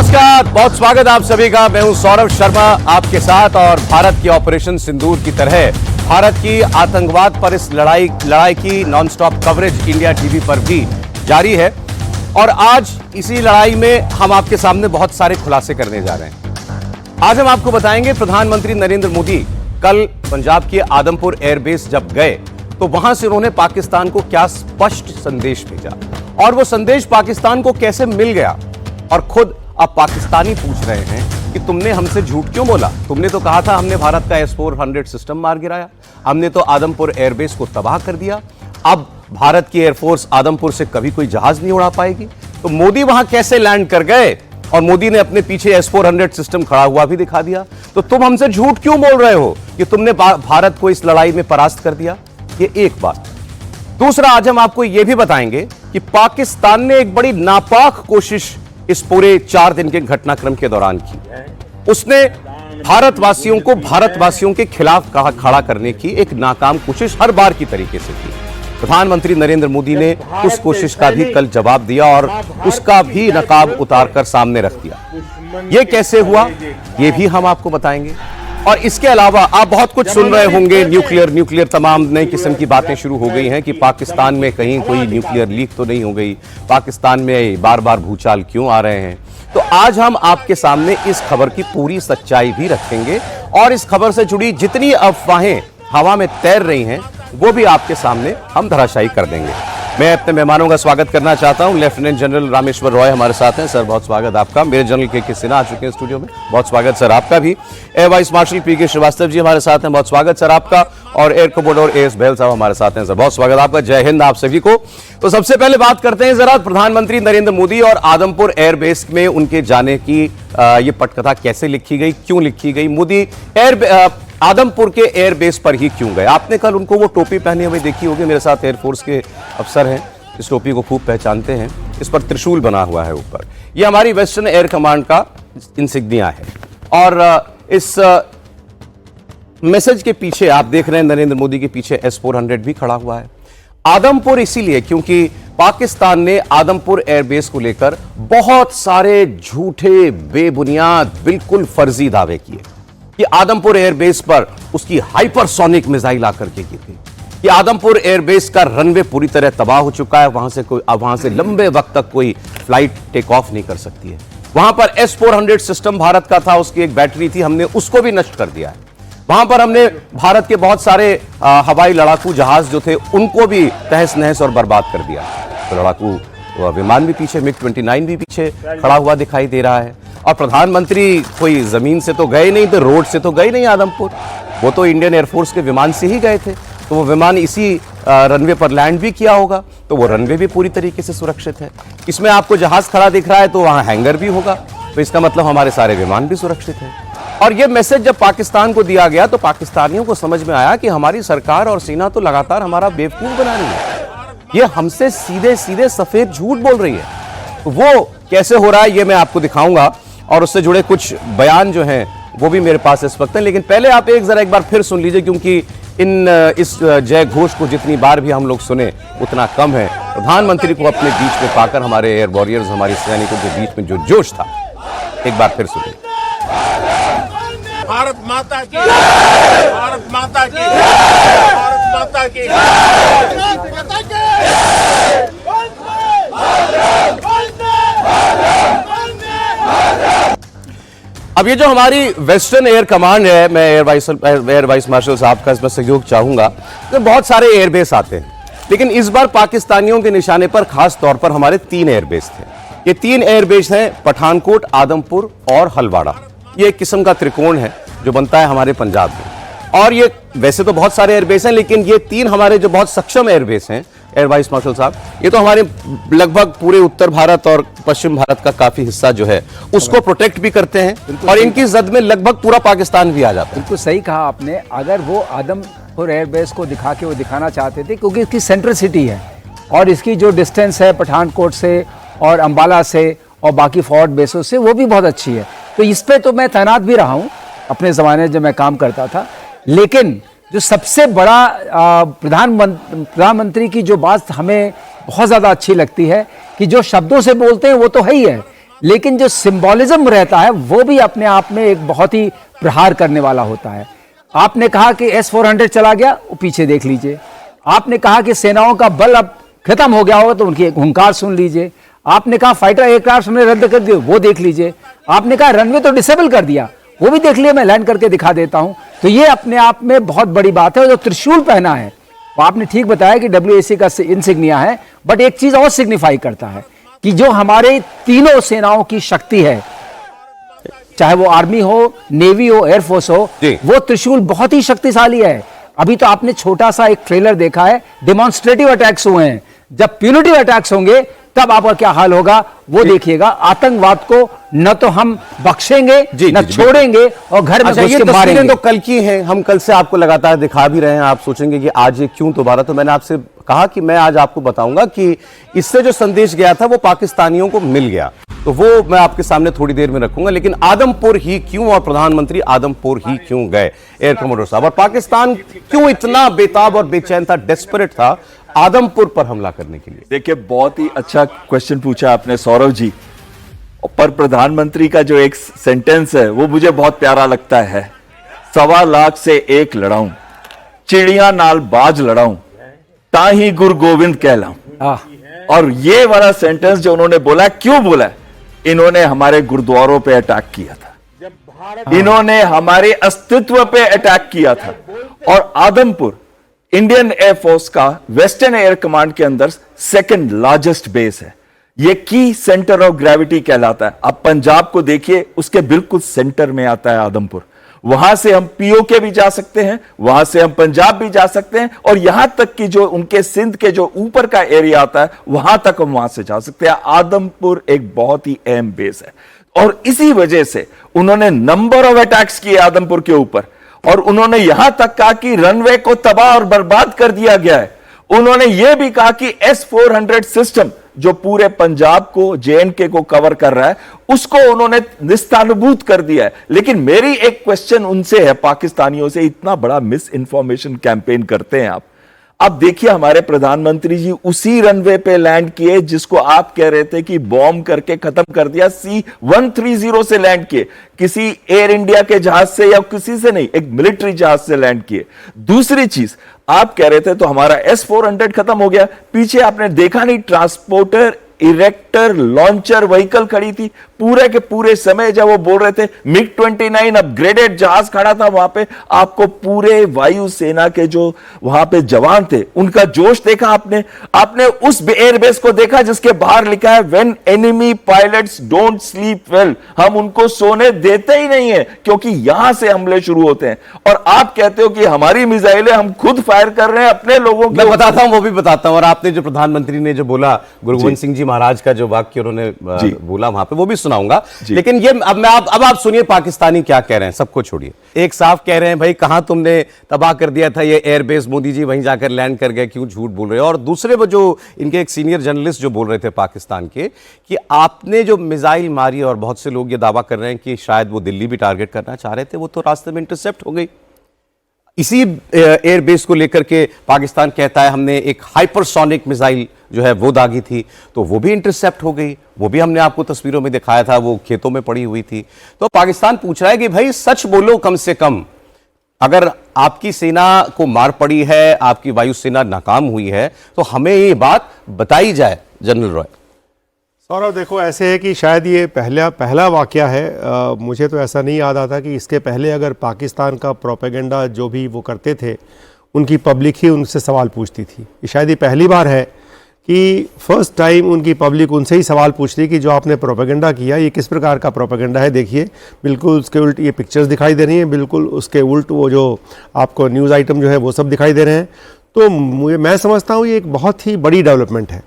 नमस्कार, बहुत स्वागत आप सभी का। मैं हूं सौरभ शर्मा आपके साथ। और भारत की ऑपरेशन सिंदूर की तरह भारत की आतंकवाद पर इस लड़ाई की नॉनस्टॉप कवरेज इंडिया टीवी पर भी जारी है। और आज इसी लड़ाई में हम आपके सामने बहुत सारे खुलासे करने जा रहे हैं। आज हम आपको बताएंगे प्रधानमंत्री नरेंद्र मोदी कल पंजाब के आदमपुर एयरबेस जब गए तो वहां से उन्होंने पाकिस्तान को क्या स्पष्ट संदेश भेजा और वो संदेश पाकिस्तान को कैसे मिल गया। और खुद अब पाकिस्तानी पूछ रहे हैं कि तुमने हमसे झूठ क्यों बोला। तुमने तो कहा था हमने भारत का S-400 सिस्टम मार गिराया, हमने तो आदमपुर एयरबेस को तबाह कर दिया, अब भारत की एयरफोर्स आदमपुर से कभी कोई जहाज नहीं उड़ा पाएगी। तो मोदी वहां कैसे लैंड कर गए और मोदी ने अपने पीछे S-400 सिस्टम खड़ा हुआ भी दिखा दिया। तो तुम हमसे झूठ क्यों बोल रहे हो कि तुमने भारत को इस लड़ाई में परास्त कर दिया। ये एक बात। दूसरा, आज हम आपको यह भी बताएंगे कि पाकिस्तान ने एक बड़ी नापाक कोशिश इस पूरे 4 दिन के घटनाक्रम के दौरान की। उसने भारतवासियों को भारतवासियों के खिलाफ खड़ा करने की एक नाकाम कोशिश हर बार की तरीके से की। प्रधानमंत्री नरेंद्र मोदी ने उस कोशिश का भी कल जवाब दिया और उसका भी नकाब उतारकर सामने रख दिया। यह कैसे हुआ यह भी हम आपको बताएंगे। और इसके अलावा आप बहुत कुछ सुन रहे होंगे, न्यूक्लियर तमाम नई किस्म की बातें शुरू हो गई हैं कि पाकिस्तान में कहीं कोई न्यूक्लियर लीक तो नहीं हो गई, पाकिस्तान में बार बार भूचाल क्यों आ रहे हैं। तो आज हम आपके सामने इस खबर की पूरी सच्चाई भी रखेंगे और इस खबर से जुड़ी जितनी अफवाहें हवा में तैर रही हैं वो भी आपके सामने हम धराशायी कर देंगे। मैं अपने मेहमानों का स्वागत करना चाहता हूं। लेफ्टिनेंट जनरल रामेश्वर रॉय हमारे साथ हैं। सर, बहुत स्वागत आपका। मेरे जनरल के सिन्हा आ चुके हैं स्टूडियो में, बहुत स्वागत सर आपका भी। एयर वाइस मार्शल पी के श्रीवास्तव जी हमारे साथ हैं, बहुत स्वागत सर आपका। और एयर कमोडोर एएस बहल साहब हमारे साथ हैं। सर, बहुत स्वागत आपका। जय हिंद आप सभी को। तो सबसे पहले बात करते हैं जरा प्रधानमंत्री नरेंद्र मोदी और आदमपुर एयरबेस में उनके जाने की ये पटकथा कैसे लिखी गई, क्यों लिखी गई, मोदी आदमपुर के एयरबेस पर ही क्यों गए। आपने कल उनको वो टोपी पहने हुए देखी होगी, मेरे साथ एयरफोर्स के अफसर हैं, इस टोपी को खूब पहचानते हैं। इस पर त्रिशूल बना हुआ है ऊपर, ये हमारी वेस्टर्न एयर कमांड का इंसिग्निया है। और इस मैसेज के पीछे आप देख रहे हैं नरेंद्र मोदी के पीछे S-400 भी खड़ा हुआ है। आदमपुर इसीलिए क्योंकि पाकिस्तान ने आदमपुर एयरबेस को लेकर बहुत सारे झूठे, बेबुनियाद, बिल्कुल फर्जी दावे किए कि आदमपुर एयरबेस पर उसकी हाइपरसोनिक मिसाइल आकर के गिरी, कि आदमपुर एयरबेस का रनवे पूरी तरह तबाह हो चुका है, वहां से लंबे वक्त तक कोई फ्लाइट टेक ऑफ नहीं कर सकती है। वहां पर S-400 सिस्टम भारत का था, उसकी एक बैटरी थी, हमने उसको भी नष्ट कर दिया है। वहां पर हमने भारत के बहुत सारे हवाई लड़ाकू जहाज जो थे उनको भी तहस नहस और बर्बाद कर दिया। तो लड़ाकू विमान भी पीछे, MiG-29 भी पीछे खड़ा हुआ दिखाई दे रहा है। और प्रधानमंत्री कोई जमीन से तो गए नहीं, तो रोड से तो गए नहीं आदमपुर, वो तो इंडियन एयरफोर्स के विमान से ही गए थे। तो वो विमान इसी रनवे पर लैंड भी किया होगा, तो वो रनवे भी पूरी तरीके से सुरक्षित है। इसमें आपको जहाज खड़ा दिख रहा है तो वहां हैंगर भी होगा, तो इसका मतलब हमारे सारे विमान भी सुरक्षित हैं। और ये मैसेज जब पाकिस्तान को दिया गया तो पाकिस्तानियों को समझ में आया कि हमारी सरकार और सेना तो लगातार हमारा बेवकूफ बना रही है, ये हमसे सीधे सीधे सफेद झूठ बोल रही है। तो वो कैसे हो रहा है ये मैं आपको दिखाऊंगा और उससे जुड़े कुछ बयान जो हैं वो भी मेरे पास इस वक्त हैं। लेकिन पहले आप एक बार फिर सुन लीजिए, क्योंकि इस जय घोष को जितनी बार भी हम लोग सुने उतना कम है। प्रधानमंत्री को अपने बीच में पाकर हमारे एयर वॉरियर्स, हमारे सैनिकों के बीच में जो जोश था, एक बार फिर सुनिए। भारत माता की, भारत माता की, भारत माता की, अब ये जो हमारी वेस्टर्न एयर कमांड है, मैं एयर वाइस मार्शल साहब का इसमें सहयोग चाहूंगा। तो बहुत सारे एयरबेस आते हैं, लेकिन इस बार पाकिस्तानियों के निशाने पर खास तौर पर हमारे 3 एयरबेस थे। ये 3 एयरबेस हैं पठानकोट, आदमपुर और हलवाड़ा। ये एक किस्म का त्रिकोण है जो बनता है हमारे पंजाब में। और ये वैसे तो बहुत सारे एयरबेस हैं, लेकिन ये 3 हमारे जो बहुत सक्षम एयरबेस हैं, एयर वाइस मार्शल साहब, ये तो हमारे लगभग पूरे उत्तर भारत और पश्चिम भारत का काफी हिस्सा जो है उसको प्रोटेक्ट भी करते हैं और इनकी जद में लगभग पूरा पाकिस्तान भी आ जाता है। बिल्कुल सही कहा आपने। अगर वो आदमपुर एयरबेस को दिखा के वो दिखाना चाहते थे, क्योंकि इसकी सेंट्रल सिटी है और इसकी जो डिस्टेंस है पठानकोट से और अंबाला से और बाकी फॉर्ट बेसों से वो भी बहुत अच्छी है, तो इस पे तो मैं तैनात भी रहा हूँ अपने ज़माने जब मैं काम करता था। लेकिन जो सबसे बड़ा प्रधानमंत्री की जो बात हमें बहुत ज़्यादा अच्छी लगती है कि जो शब्दों से बोलते हैं वो तो है ही है, लेकिन जो सिंबॉलिज्म रहता है वो भी अपने आप में एक बहुत ही प्रहार करने वाला होता है। आपने कहा कि S-400 चला गया, वो पीछे देख लीजिए। आपने कहा कि सेनाओं का बल अब खत्म हो गया होगा, तो उनकी एक हुंकार सुन लीजिए। आपने कहा फाइटर एयरक्राफ्ट हमने रद्द कर दिए, वो देख लीजिए। आपने कहा रनवे तो डिसेबल कर दिया, वो भी देख लिया, मैं लैंड करके दिखा देता हूं। तो ये अपने आप में बहुत बड़ी बात है। और जो त्रिशूल पहना है, वो आपने ठीक बताया कि WAC का इंसिग्निया है, बट एक चीज और सिग्निफाई करता है कि जो हमारे तीनों सेनाओं की शक्ति है, चाहे वो आर्मी हो, नेवी हो, एयरफोर्स हो, वो त्रिशूल बहुत ही शक्तिशाली है। अभी तो आपने छोटा सा एक ट्रेलर देखा है, डेमोन्स्ट्रेटिव अटैक्स हुए हैं। जब प्यूनिटिव अटैक्स होंगे तब आपका क्या हाल होगा वो देखिएगा। आतंकवाद को न तो हम बख्शेंगे, न छोड़ेंगे, और घर में घुस के मारेंगे। तो कल की हैं, हम कल से आपको लगातार दिखा भी रहे हैं। आप सोचेंगे कि आज ये क्यों दोबारा, तो मैंने आपसे कहा कि मैं आज आपको बताऊंगा कि इससे जो संदेश गया था वो पाकिस्तानियों को मिल गया, तो वो मैं आपके सामने थोड़ी देर में रखूंगा। लेकिन आदमपुर ही क्यों, और प्रधानमंत्री आदमपुर ही क्यों गए, एयर कमांडर साहब, और पाकिस्तान क्यों इतना बेताब और बेचैन था, डेस्परेट था आदमपुर पर हमला करने के लिए? देखिए, बहुत ही अच्छा क्वेश्चन पूछा आपने सौरभ जी। पर प्रधानमंत्री का जो एक सेंटेंस है वो मुझे बहुत प्यारा लगता है, 1.25 लाख से एक लड़ाऊं, चिड़िया नाल बाज लड़ाऊं, ताही गुरु गोविंद कहलाऊं। और ये वाला सेंटेंस जो उन्होंने बोला, क्यों बोला? इन्होंने हमारे गुरुद्वारों पे अटैक किया था, इन्होंने हमारे अस्तित्व पे अटैक किया था। और आदमपुर इंडियन एयरफोर्स का वेस्टर्न एयर कमांड के अंदर सेकंड लार्जेस्ट बेस है। ये की सेंटर ऑफ ग्रेविटी कहलाता है। आप पंजाब को देखिए, उसके बिल्कुल सेंटर में आता है आदमपुर। वहां से हम POK भी जा सकते हैं, वहां से हम पंजाब भी जा सकते हैं, और यहां तक कि जो उनके सिंध के जो ऊपर का एरिया आता है वहां तक हम वहां से जा सकते हैं। आदमपुर एक बहुत ही अहम बेस है, और इसी वजह से उन्होंने नंबर ऑफ अटैक्स किए आदमपुर के ऊपर। और उन्होंने यहां तक कहा कि रनवे को तबाह और बर्बाद कर दिया गया है। उन्होंने यह भी कहा कि S-400 सिस्टम जो पूरे पंजाब को, JNK को कवर कर रहा है, उसको उन्होंने निस्तानुभूत कर दिया है। लेकिन मेरी एक क्वेश्चन उनसे है, पाकिस्तानियों से, इतना बड़ा मिस इंफॉर्मेशन कैंपेन करते हैं आप। अब देखिए, हमारे प्रधानमंत्री जी उसी रनवे पे लैंड किए जिसको आप कह रहे थे कि बॉम्ब करके खत्म कर दिया। C-130 से लैंड किए, किसी एयर इंडिया के जहाज से या किसी से नहीं, एक मिलिट्री जहाज से लैंड किए। दूसरी चीज, आप कह रहे थे तो हमारा S-400 खत्म हो गया, पीछे आपने देखा नहीं ट्रांसपोर्टर, इरेक्टर, लॉन्चर व्हीकल खड़ी थी पूरे के पूरे समय। जब वो बोल रहे थे MiG-29 अपग्रेडेड जहाज खड़ा था वहां पे, आपको पूरे वायुसेना के जो वहां पे जवान थे उनका जोश देखा आपने? आपने उस एयरबेस को देखा जिसके बाहर लिखा है when enemy pilots don't sleep well, हम उनको सोने देते ही नहीं है क्योंकि यहां से हमले शुरू होते हैं। और आप कहते हो कि हमारी मिसाइलें हम खुद फायर कर रहे हैं अपने लोगों मैं बताता हूं, वो भी बताता हूं। और आपने जो प्रधानमंत्री ने जो बोला, गुरु गोविंद सिंह जी महाराज का जो वाक्य उन्होंने बोला वहां पे, वो भी सुनाऊंगा। लेकिन ये अब आप सुनिए पाकिस्तानी क्या कह रहे हैं, सबको छोड़िए। एक साफ कह रहे हैं, भाई कहां तुमने तबाह कर दिया था ये एयरबेस, मोदी जी वहीं जाकर लैंड कर गए, क्यों झूठ बोल रहे हो? और दूसरे वो जो इनके एक सीनियर जर्नलिस्ट जो बोल रहे थे पाकिस्तान के, कि आपने जो मिसाइल मारी, और बहुत से लोग ये दावा कर रहे हैं कि शायद वो दिल्ली भी टारगेट करना चाह रहे थे, वो तो रास्ते में इंटरसेप्ट हो गई। इसी एयरबेस को लेकर के पाकिस्तान कहता है हमने एक हाइपरसोनिक मिसाइल जो है वो दागी थी, तो वो भी इंटरसेप्ट हो गई। वो भी हमने आपको तस्वीरों में दिखाया था, वो खेतों में पड़ी हुई थी। तो पाकिस्तान पूछ रहा है कि भाई सच बोलो, कम से कम अगर आपकी सेना को मार पड़ी है, आपकी वायुसेना नाकाम हुई है, तो हमें ये बात बताई जाए। जनरल रॉय। सौरभ, देखो ऐसे है कि शायद ये पहला वाकया है। मुझे तो ऐसा नहीं याद आता कि इसके पहले अगर पाकिस्तान का प्रोपेगेंडा जो भी वो करते थे, उनकी पब्लिक ही उनसे सवाल पूछती थी। शायद ये पहली बार है कि फर्स्ट टाइम उनकी पब्लिक उनसे ही सवाल पूछ रही कि जो आपने प्रोपेगेंडा किया ये किस प्रकार का प्रोपेगेंडा है। देखिए, बिल्कुल उसके उल्ट ये पिक्चर्स दिखाई दे रही हैं, बिल्कुल उसके उल्ट वो जो आपको न्यूज़ आइटम जो है वो सब दिखाई दे रहे हैं। तो मैं समझता हूँ ये एक बहुत ही बड़ी डेवलपमेंट है।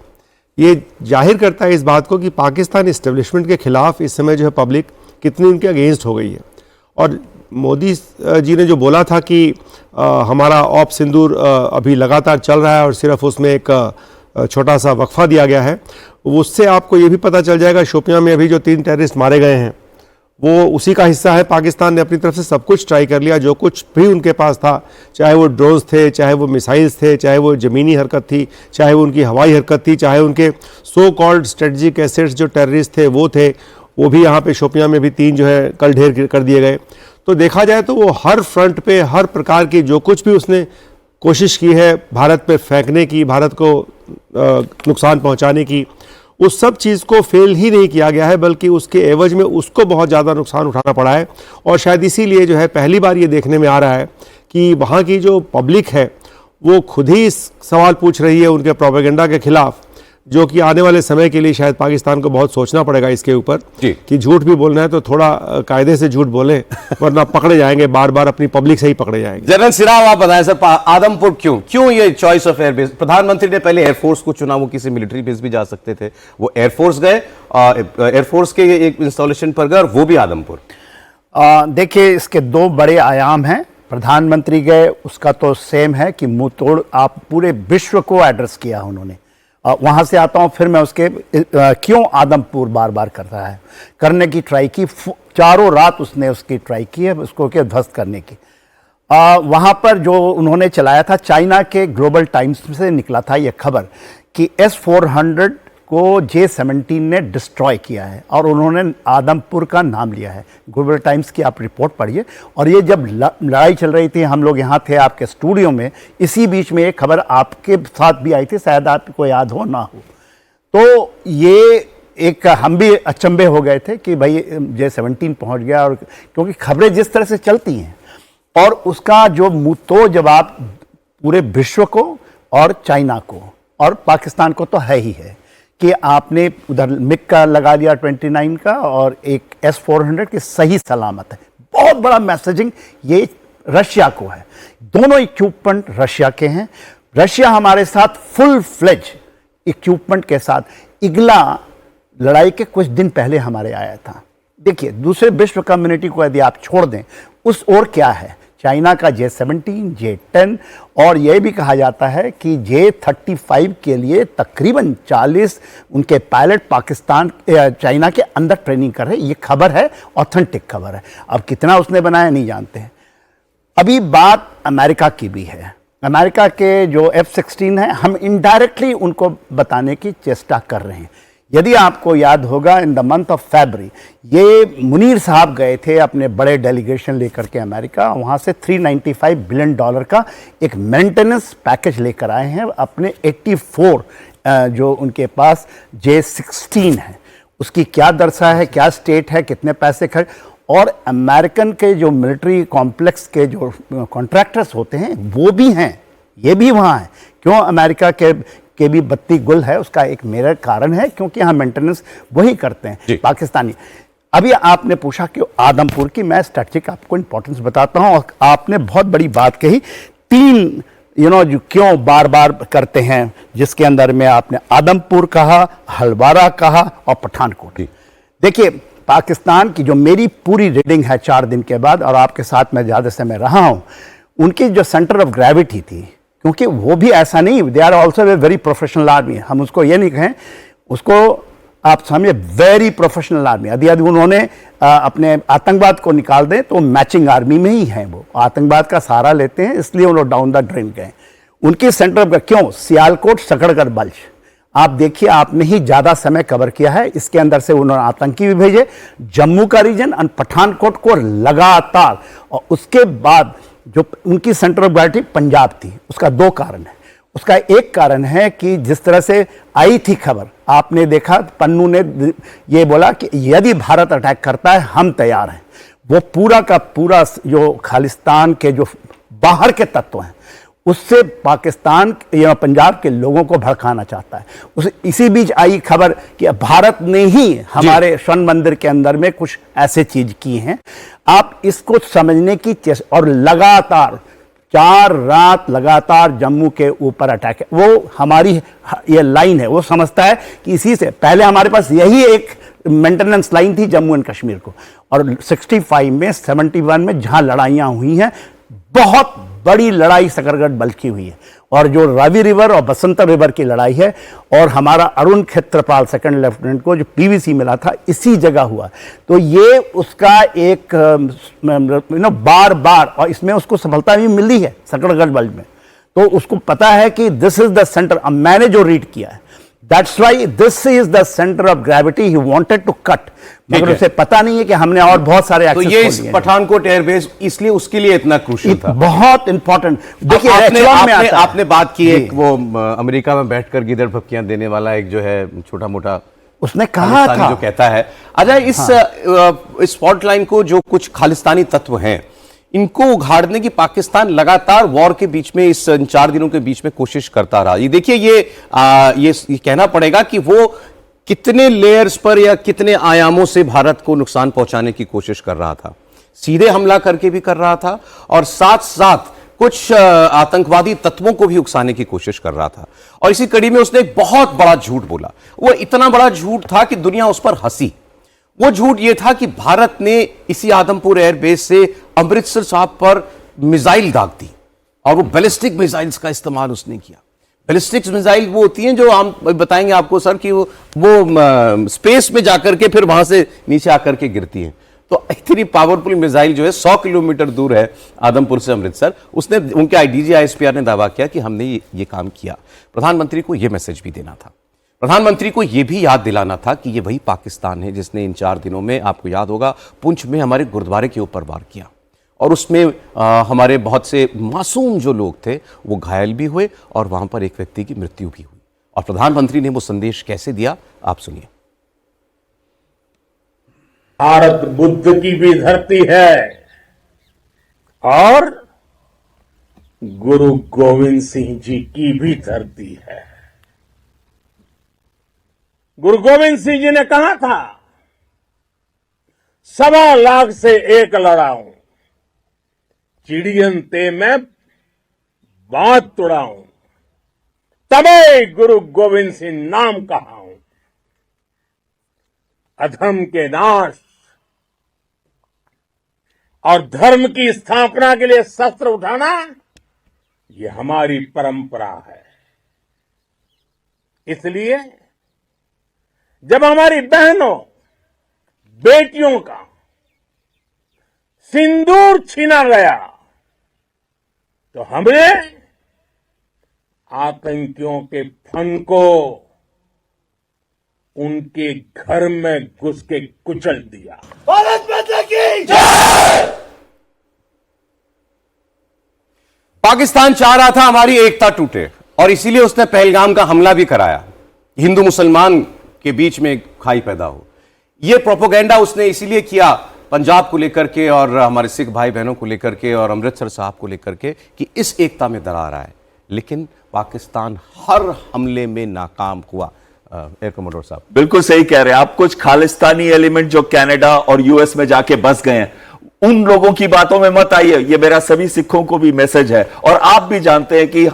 ये जाहिर करता है इस बात को कि पाकिस्तान इस्टेब्लिशमेंट के खिलाफ इस समय जो है पब्लिक कितनी उनके अगेंस्ट हो गई है। और मोदी जी ने जो बोला था कि हमारा ऑप सिंदूर अभी लगातार चल रहा है और सिर्फ उसमें एक छोटा सा वक्फा दिया गया है, उससे आपको ये भी पता चल जाएगा शोपियां में अभी जो 3 टेररिस्ट मारे गए हैं वो उसी का हिस्सा है। पाकिस्तान ने अपनी तरफ से सब कुछ ट्राई कर लिया, जो कुछ भी उनके पास था, चाहे वो ड्रोन्स थे, चाहे वो मिसाइल्स थे, चाहे वो ज़मीनी हरकत थी, चाहे वो उनकी हवाई हरकत थी, चाहे उनके सो कॉल्ड स्ट्रेटजिक एसेट्स जो टेररिस्ट थे वो थे, वो भी यहाँ पे शोपियां में भी 3 जो है कल ढेर कर दिए गए। तो देखा जाए तो वो हर फ्रंट पे हर प्रकार की जो कुछ भी उसने कोशिश की है भारत पे फेंकने की, भारत को नुकसान पहुंचाने की, उस सब चीज़ को फेल ही नहीं किया गया है, बल्कि उसके एवज में उसको बहुत ज़्यादा नुकसान उठाना पड़ा है। और शायद इसीलिए जो है पहली बार ये देखने में आ रहा है कि वहाँ की जो पब्लिक है वो खुद ही सवाल पूछ रही है उनके प्रोपेगेंडा के खिलाफ, जो कि आने वाले समय के लिए शायद पाकिस्तान को बहुत सोचना पड़ेगा इसके ऊपर कि झूठ भी बोलना है तो थोड़ा कायदे से झूठ बोलें, वरना पकड़े जाएंगे, बार बार अपनी पब्लिक से ही पकड़े जाएंगे। जनरल सिराव, आप बताएं सर, आदमपुर क्यों ये चॉइस ऑफ एयरबेस? प्रधानमंत्री ने पहले एयरफोर्स को चुना, वो किसी मिलिट्री बेस भी जा सकते थे, वो एयरफोर्स गए, एयरफोर्स के एक इंस्टॉलेशन पर गए और वो भी आदमपुर। देखिए, इसके 2 बड़े आयाम हैं। प्रधानमंत्री गए, उसका तो सेम है कि मुंह तोड़ आप पूरे विश्व को एड्रेस किया उन्होंने। वहां से आता हूं, फिर मैं उसके क्यों आदमपुर बार बार कर रहा है, करने की ट्राई की, चारों रात उसने उसकी ट्राई की है उसको के ध्वस्त करने की। वहां पर जो उन्होंने चलाया था, चाइना के ग्लोबल टाइम्स से निकला था यह खबर कि S-400 को J-17 ने डिस्ट्रॉय किया है और उन्होंने आदमपुर का नाम लिया है। ग्लोबल टाइम्स की आप रिपोर्ट पढ़िए। और ये जब लड़ाई चल रही थी, हम लोग यहाँ थे आपके स्टूडियो में, इसी बीच में एक खबर आपके साथ भी आई थी, शायद आपको याद हो ना हो। तो ये एक हम भी अचंभे हो गए थे कि भाई J-17 पहुँच गया, और क्योंकि खबरें जिस तरह से चलती हैं और उसका जो मुंहतोड़ जवाब पूरे विश्व को और चाइना को और पाकिस्तान को तो है ही है कि आपने उधर मिग का लगा लिया 29 का और एक S-400 की सही सलामत है। बहुत बड़ा मैसेजिंग ये रशिया को है। दोनों इक्विपमेंट रशिया के हैं। रशिया हमारे साथ फुल फ्लेज इक्विपमेंट के साथ इगला लड़ाई के कुछ दिन पहले हमारे आया था। देखिए, दूसरे विश्व कम्युनिटी को यदि आप छोड़ दें, उस ओर क्या है, चाइना का J-17, J-10 और यह भी कहा जाता है कि J-35 के लिए तकरीबन 40 उनके पायलट पाकिस्तान चाइना के अंदर ट्रेनिंग कर रहे हैं। ये खबर है, ऑथेंटिक खबर है। अब कितना उसने बनाया नहीं जानते हैं। अभी बात अमेरिका की भी है। अमेरिका के जो F-16 है, हम इनडायरेक्टली उनको बताने की चेष्टा कर रहे हैं। यदि आपको याद होगा, in the month of February ये मुनीर साहब गए थे अपने बड़े डेलीगेशन लेकर के अमेरिका। वहाँ से $395 बिलियन का एक मेंटेनेंस पैकेज लेकर आए हैं। अपने 84 जो उनके पास J-16 है, उसकी क्या दरसा है, क्या स्टेट है, कितने पैसे खर्च, और अमेरिकन के जो मिलिट्री कॉम्प्लेक्स के जो कॉन्ट्रैक्टर्स होते हैं वो भी हैं, ये भी वहाँ हैं। क्यों अमेरिका के भी बत्ती गुल है, उसका एक मेरा कारण है, क्योंकि यहाँ मेंटेनेंस वही करते हैं पाकिस्तानी। अभी आपने पूछा कि आदमपुर की, मैं स्ट्रेटजिक आपको इंपॉर्टेंस बताता हूँ। और आपने बहुत बड़ी बात कही, 3 जो क्यों बार बार करते हैं, जिसके अंदर में आपने आदमपुर कहा, हलवारा कहा और पठानकोट। देखिए, पाकिस्तान की जो मेरी पूरी रीडिंग है 4 दिन के बाद, और आपके साथ मैं ज़्यादा समय रहा हूँ, उनकी जो सेंटर ऑफ ग्रेविटी थी, क्योंकि वो भी ऐसा नहीं, they are also a very professional army. हम उसको ये नहीं कहें, उसको आप समझिए वेरी प्रोफेशनल आर्मी। यदि उन्होंने अपने आतंकवाद को निकाल दें तो मैचिंग आर्मी में ही हैं। वो आतंकवाद का सहारा लेते हैं, इसलिए उन्होंने डाउन द ड्रेन गए। उनके सेंटर क्यों, सियालकोट, सकड़गढ़, बल्च, आप देखिए, आपने ही ज़्यादा समय कवर किया है। इसके अंदर से उन्होंने आतंकी भी भेजे, जम्मू का रीजन और पठानकोट को लगातार। और उसके बाद जो उनकी सेंटर ऑफ ग्रेविटी पंजाब थी, उसका 2 कारण है। उसका एक कारण है कि जिस तरह से आई थी खबर, आपने देखा पन्नू ने ये बोला कि यदि भारत अटैक करता है हम तैयार हैं। वो पूरा का पूरा जो खालिस्तान के जो बाहर के तत्व हैं, उससे पाकिस्तान या पंजाब के लोगों को भड़काना चाहता है। इसी बीच आई खबर कि भारत ने ही हमारे स्वर्ण मंदिर के अंदर में कुछ ऐसे चीज की हैं। आप इसको समझने की चेष्टा, और लगातार 4 रात लगातार जम्मू के ऊपर अटैक है। वो हमारी ये लाइन है, वो समझता है कि इसी से पहले हमारे पास यही एक मेंटेनेंस लाइन थी जम्मू एंड कश्मीर को। और 65 में 71 में जहां लड़ाइयां हुई हैं, बहुत बड़ी लड़ाई सकरगढ़ बल्च की हुई है, और जो रावी रिवर और बसंतर रिवर की लड़ाई है, और हमारा अरुण क्षेत्रपाल सेकंड लेफ्टिनेंट को जो PVC मिला था इसी जगह हुआ। तो ये उसका एक बार बार, और इसमें उसको सफलता भी मिली है सकरगढ़ बल्च में। तो उसको पता है कि दिस इज द सेंटर। अब मैंने जो रीड किया है, that's why this is the centre of gravity he wanted to cut, मगर है। उसे पता नहीं है कि हमने और बहुत सारे तो एक्सेस ये खोल इस दिए हैं। पठानकोट एयरबेस इसलिए उसके लिए इतना क्रूशियल था। बहुत इंपॉर्टेंट। देखिए आपने एच-1 में आपने, आता है। आपने बात की जी। एक वो अमेरिका में बैठकर गिदड़ भपकियां देने वाला एक जो है छोटा मोटा उसने कहा खालिस्तानी था जो कहता है। अच्छा, इस फॉल्ट लाइन को जो कुछ खालिस्तानी तत्व हैं इनको उघाड़ने की पाकिस्तान लगातार वॉर के बीच में इस 4 दिनों के बीच में कोशिश करता रहा। ये देखिए ये कहना पड़ेगा कि वो कितने लेयर्स पर या कितने आयामों से भारत को नुकसान पहुंचाने की कोशिश कर रहा था। सीधे हमला करके भी कर रहा था और साथ साथ कुछ आतंकवादी तत्वों को भी उकसाने की कोशिश कर रहा था। और इसी कड़ी में उसने एक बहुत बड़ा झूठ बोला। वो इतना बड़ा झूठ था कि दुनिया उस पर हंसी। वो झूठ ये था कि भारत ने इसी आदमपुर एयरबेस से अमृतसर साहब पर मिसाइल दाग दी और वो बैलिस्टिक मिसाइल्स का इस्तेमाल उसने किया। बैलिस्टिक मिसाइल वो होती हैं जो हम बताएंगे आपको सर कि वो स्पेस में जाकर के फिर वहां से नीचे आकर के गिरती हैं। तो इतनी पावरफुल मिसाइल जो है 100 किलोमीटर दूर है आदमपुर से अमृतसर। उसने उनके आईडीजी आईएसपीआर ने दावा किया कि हमने ये काम किया। प्रधानमंत्री को यह मैसेज भी देना था। प्रधानमंत्री को यह भी याद दिलाना था कि यह वही पाकिस्तान है जिसने इन 4 दिनों में, आपको याद होगा, पुंछ में हमारे गुरुद्वारे के ऊपर वार किया और उसमें हमारे बहुत से मासूम जो लोग थे वो घायल भी हुए और वहां पर एक व्यक्ति की मृत्यु भी हुई। और प्रधानमंत्री ने वो संदेश कैसे दिया, आप सुनिए। भारत बुद्ध की भी धरती है और गुरु गोविंद सिंह जी की भी धरती है। गुरु गोविंद सिंह जी ने कहा था, 1.25 लाख से एक लड़ाऊं, चिड़ियन ते मैं बात तुड़ाऊं, तबे गुरु गोविंद सिंह नाम कहाऊं। अधर्म के नाश और धर्म की स्थापना के लिए शस्त्र उठाना ये हमारी परंपरा है। इसलिए जब हमारी बहनों बेटियों का सिंदूर छीना गया तो हमने आतंकियों के फन को उनके घर में घुस के कुचल दिया। भारत माता की जय। पाकिस्तान चाह रहा था हमारी एकता टूटे और इसीलिए उसने पहलगाम का हमला भी कराया, हिंदू मुसलमान के बीच में खाई पैदा हो। यह प्रोपोगेंडा उसने इसीलिए किया पंजाब को लेकर के और हमारे सिख भाई बहनों को लेकर के और अमृतसर साहब को लेकर के कि इस एकता में दरार आए। लेकिन पाकिस्तान हर हमले में नाकाम हुआ। एयर कमोडोर साहब बिल्कुल सही कह रहे हैं आप। कुछ खालिस्तानी एलिमेंट जो कनाडा और यूएस में जाके बस गए हैं, उन लोगों की बातों में मत आइए। ये मेरा सभी सिखों को भी मैसेज है। और आप भी जानते हैं कि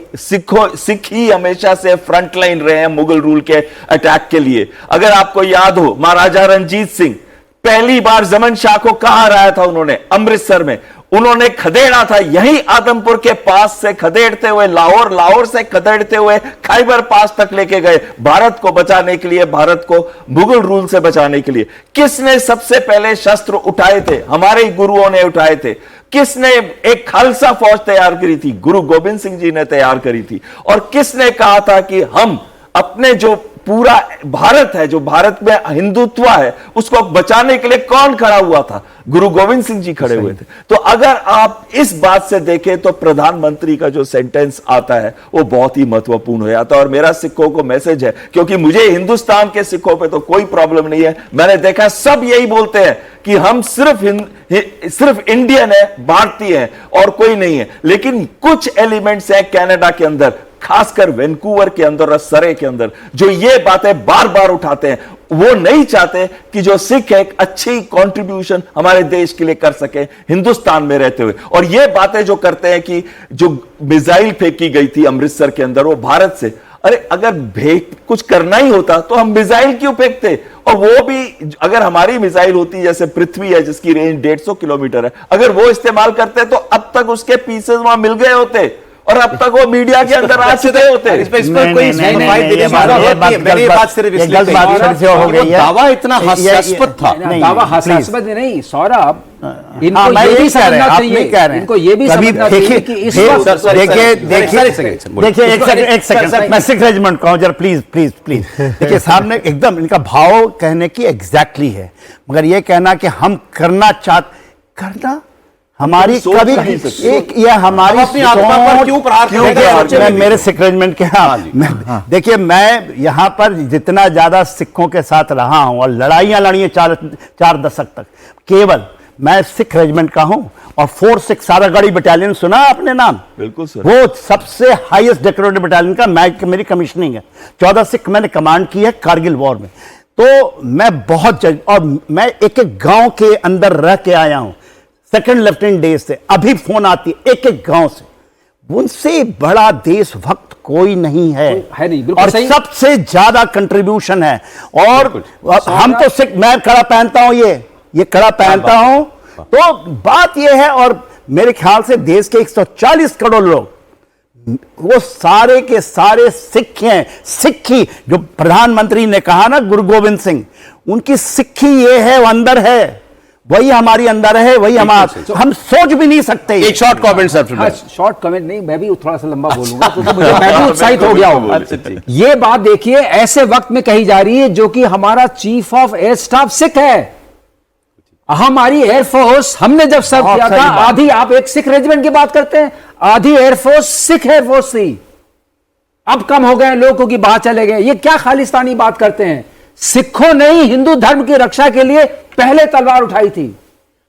सिख ही हमेशा से फ्रंट लाइन रहे हैं मुगल रूल के अटैक के लिए। अगर आपको याद हो, महाराजा रंजीत सिंह पहली बार जमन शाह को कहा हराया था उन्होंने, अमृतसर में। उन्होंने खदेड़ा था, यही आदमपुर के पास से खदेड़ते हुए लाहौर, लाहौर से खदेड़ते हुए खैबर पास तक लेके गए, भारत को बचाने के लिए, भारत को मुगल रूल से बचाने के लिए। किसने सबसे पहले शस्त्र उठाए थे? हमारे ही गुरुओं ने उठाए थे। किसने एक खालसा फौज तैयार करी थी? गुरु गोविंद सिंह जी ने तैयार करी थी। और किसने कहा था कि हम अपने जो पूरा भारत है, जो भारत में हिंदुत्व है, उसको बचाने के लिए कौन खड़ा हुआ था? गुरु गोविंद सिंह जी खड़े हुए थे। तो अगर आप इस बात से देखें तो प्रधानमंत्री का जो सेंटेंस आता है वो बहुत ही महत्वपूर्ण हो जाता है। और मेरा सिखों को मैसेज है, क्योंकि मुझे हिंदुस्तान के सिखों पे तो कोई प्रॉब्लम नहीं है। मैंने देखा सब यही बोलते हैं कि हम सिर्फ इंडियन है, भारतीय है और कोई नहीं है। लेकिन कुछ एलिमेंट्स हैं कनाडा के अंदर, खासकर वैंकूवर के अंदर और सरे के अंदर, जो ये बातें बार बार उठाते हैं। वो नहीं चाहते कि जो सिख है एक अच्छी कंट्रीब्यूशन हमारे देश के लिए कर सके हिंदुस्तान में रहते हुए। और ये बातें जो करते हैं कि जो मिसाइल फेंकी गई थी अमृतसर के अंदर वो भारत से, अरे अगर कुछ करना ही होता तो हम मिसाइल क्यों फेंकते? और वो भी अगर हमारी मिसाइल होती जैसे पृथ्वी है जिसकी रेंज 150 किलोमीटर है, अगर वो इस्तेमाल करते तो अब तक उसके पीसेस वहां मिल गए होते और अब तक वो मीडिया के अंदर आ चुके होते। इस पर कोई simplify देने की जरूरत नहीं है। मैंने ये बात सिर्फ इसलिए कही से हो गई है। दावा इतना हास्यास्पद था। दावा हास्यास्पद नहीं सौरभ, इनको हाँ, मैं ये यही भी कह रहे समझना हैं, आप चाहिए, नहीं कह रहे हैं। इनको ये भी कभी समझना चाहिए कि इस वक्त देखिए एक सेकंड मैं सिख रेजिमेंट का हूं जरा, प्लीज प्लीज प्लीज। देखिए सामने एकदम इनका भाव कहने की एग्जैक्टली है, मगर ये कहना कि हम करना हमारी कभी एक ये हमारी अपनी आत्मा पर क्यों प्रहार करेंगे? मैं मेरे सिख रेजिमेंट के देखिए मैं यहाँ पर जितना ज्यादा सिखों के साथ रहा हूं और लड़ाइयां लड़ी हैं 4 दशक तक, केवल मैं सिख रेजिमेंट का हूं और 4-6 सारागढ़ी बटालियन सुना आपने नाम? बिल्कुल सर। वो सबसे हाईएस्ट डेकोरेटेड बटालियन का मेरी कमिश्निंग है। 14 सिख मैंने कमांड की है कारगिल वॉर में। तो मैं बहुत और मैं एक एक गांव के अंदर रह के आया हूं, सेकंड लेफ्टिनेंट डेज से। अभी फोन आती है एक एक गांव से। उनसे बड़ा देशभक्त कोई नहीं है नहीं, बिल्कुल और सही। सबसे ज्यादा कंट्रीब्यूशन है। और हम तो सिख, मैं कड़ा पहनता हूं, ये कड़ा पहनता हूं। तो बात यह है, और मेरे ख्याल से देश के 140 करोड़ लोग वो सारे के सारे सिख हैं। सिक्खी जो प्रधानमंत्री ने कहा ना, गुरु गोविंद सिंह, उनकी सिक्खी ये है, वो अंदर है, वही हमारी अंदर है, वही हम सोच भी नहीं सकते। एक short comment sir. Short comment नहीं, मैं भी थोड़ा सा लंबा बोलूंगा क्योंकि मैं भी उत्साहित हो गया हूं। ये बात देखिए ऐसे वक्त में कही जा रही है जो कि हमारा chief of air staff Sikh है। हमारी एयरफोर्स हमने जब सर्व किया था, आधी, आप एक सिख रेजिमेंट की बात करते हैं, आधी एयरफोर्स सिख एयरफोर्स थी। अब कम हो गए लोगों की बात चले गए। ये क्या खालिस्तानी बात करते हैं? सिखों ने ही हिंदू धर्म की रक्षा के लिए पहले तलवार उठाई थी।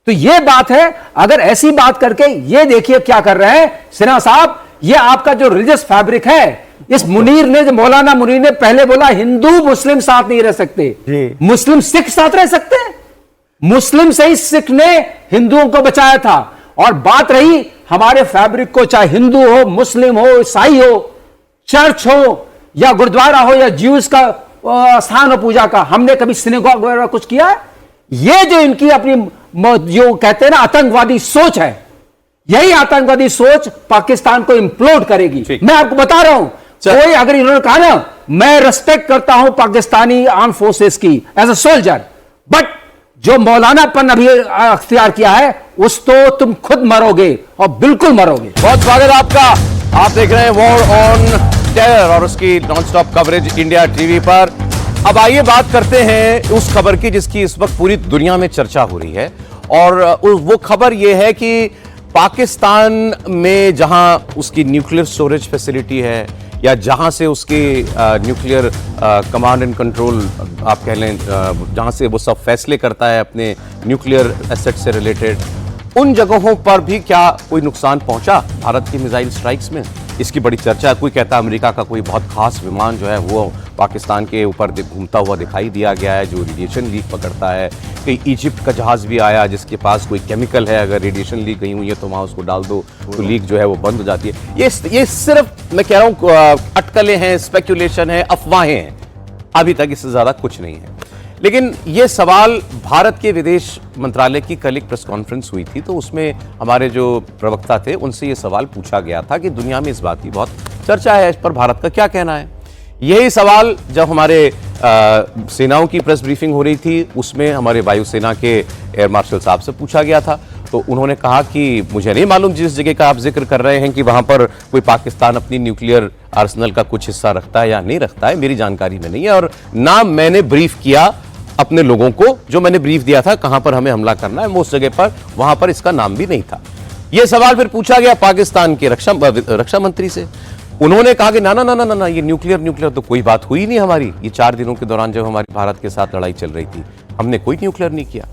तो यह बात है। अगर ऐसी बात करके ये देखिए क्या कर रहे हैं सिन्हा साहब, ये आपका जो रिलीजियस फैब्रिक है, इस मुनीर ने, जो मौलाना मुनीर ने पहले बोला हिंदू मुस्लिम साथ नहीं रह सकते, मुस्लिम सिख साथ रह सकते हैं। मुस्लिम से ही सिख ने हिंदुओं को बचाया था। और बात रही हमारे फैब्रिक को, चाहे हिंदू हो, मुस्लिम हो, ईसाई हो, चर्च हो या गुरुद्वारा हो या ज्यूज का स्थान हो पूजा का, हमने कभी सिनेगॉग वगैरह कुछ किया है? ये जो इनकी अपनी जो कहते हैं ना आतंकवादी सोच है, यही आतंकवादी सोच पाकिस्तान को इंप्लोड करेगी। मैं आपको बता रहा हूं, कोई अगर इन्होंने कहा ना मैं रिस्पेक्ट करता हूं पाकिस्तानी आर्म फोर्सेस की एज अ सोल्जर, बट जो मौलानापन अभी अख्तियार किया है उस तो तुम खुद मरोगे और बिल्कुल मरोगे। बहुत स्वागत आपका। आप देख रहे हैं वॉर ऑन टेरर और उसकी नॉनस्टॉप कवरेज इंडिया टीवी पर। अब आइए बात करते हैं उस खबर की जिसकी इस वक्त पूरी दुनिया में चर्चा हो रही है। और वो खबर ये है कि पाकिस्तान में जहां उसकी न्यूक्लियर स्टोरेज फैसिलिटी है या जहां से उसके न्यूक्लियर कमांड एंड कंट्रोल आप कह लें, जहां से वो सब फैसले करता है अपने न्यूक्लियर एसेट से रिलेटेड, उन जगहों पर भी क्या कोई नुकसान पहुंचा भारत की मिसाइल स्ट्राइक्स में? इसकी बड़ी चर्चा है। कोई कहता है अमेरिका का कोई बहुत खास विमान जो है वो पाकिस्तान के ऊपर घूमता हुआ दिखाई दिया गया है जो रेडिएशन लीक पकड़ता है। कहीं इजिप्ट का जहाज भी आया जिसके पास कोई केमिकल है, अगर रेडिएशन लीक गई हुई है तो वहाँ उसको डाल दो तो लीक जो है वो बंद हो जाती है। ये सिर्फ मैं कह रहा हूँ अटकलें हैं, स्पेक्यूलेशन है, अफवाहें हैं। अभी तक इससे ज़्यादा कुछ नहीं है। लेकिन ये सवाल भारत के विदेश मंत्रालय की कल एक प्रेस कॉन्फ्रेंस हुई थी तो उसमें हमारे जो प्रवक्ता थे उनसे ये सवाल पूछा गया था कि दुनिया में इस बात की बहुत चर्चा है, इस पर भारत का क्या कहना है। यही सवाल जब हमारे सेनाओं की प्रेस ब्रीफिंग हो रही थी उसमें हमारे वायुसेना के एयर मार्शल साहब से पूछा गया था तो उन्होंने कहा कि मुझे नहीं मालूम जिस जगह का आप जिक्र कर रहे हैं कि वहां पर कोई पाकिस्तान अपनी न्यूक्लियर आर्सेनल का कुछ हिस्सा रखता है या नहीं रखता है, मेरी जानकारी में नहीं है और ना मैंने ब्रीफ किया अपने लोगों को। जो मैंने ब्रीफ दिया था कहां पर हमें हमला करना है वो उस जगह पर, वहां पर इसका नाम भी नहीं था। यह सवाल फिर पूछा गया पाकिस्तान के रक्षा मंत्री से। उन्होंने कहा कि ना ना ना ना ना ये न्यूक्लियर तो कोई बात हुई नहीं हमारी। ये 4 दिनों के दौरान जब हमारी भारत के साथ लड़ाई चल रही थी हमने कोई न्यूक्लियर नहीं किया।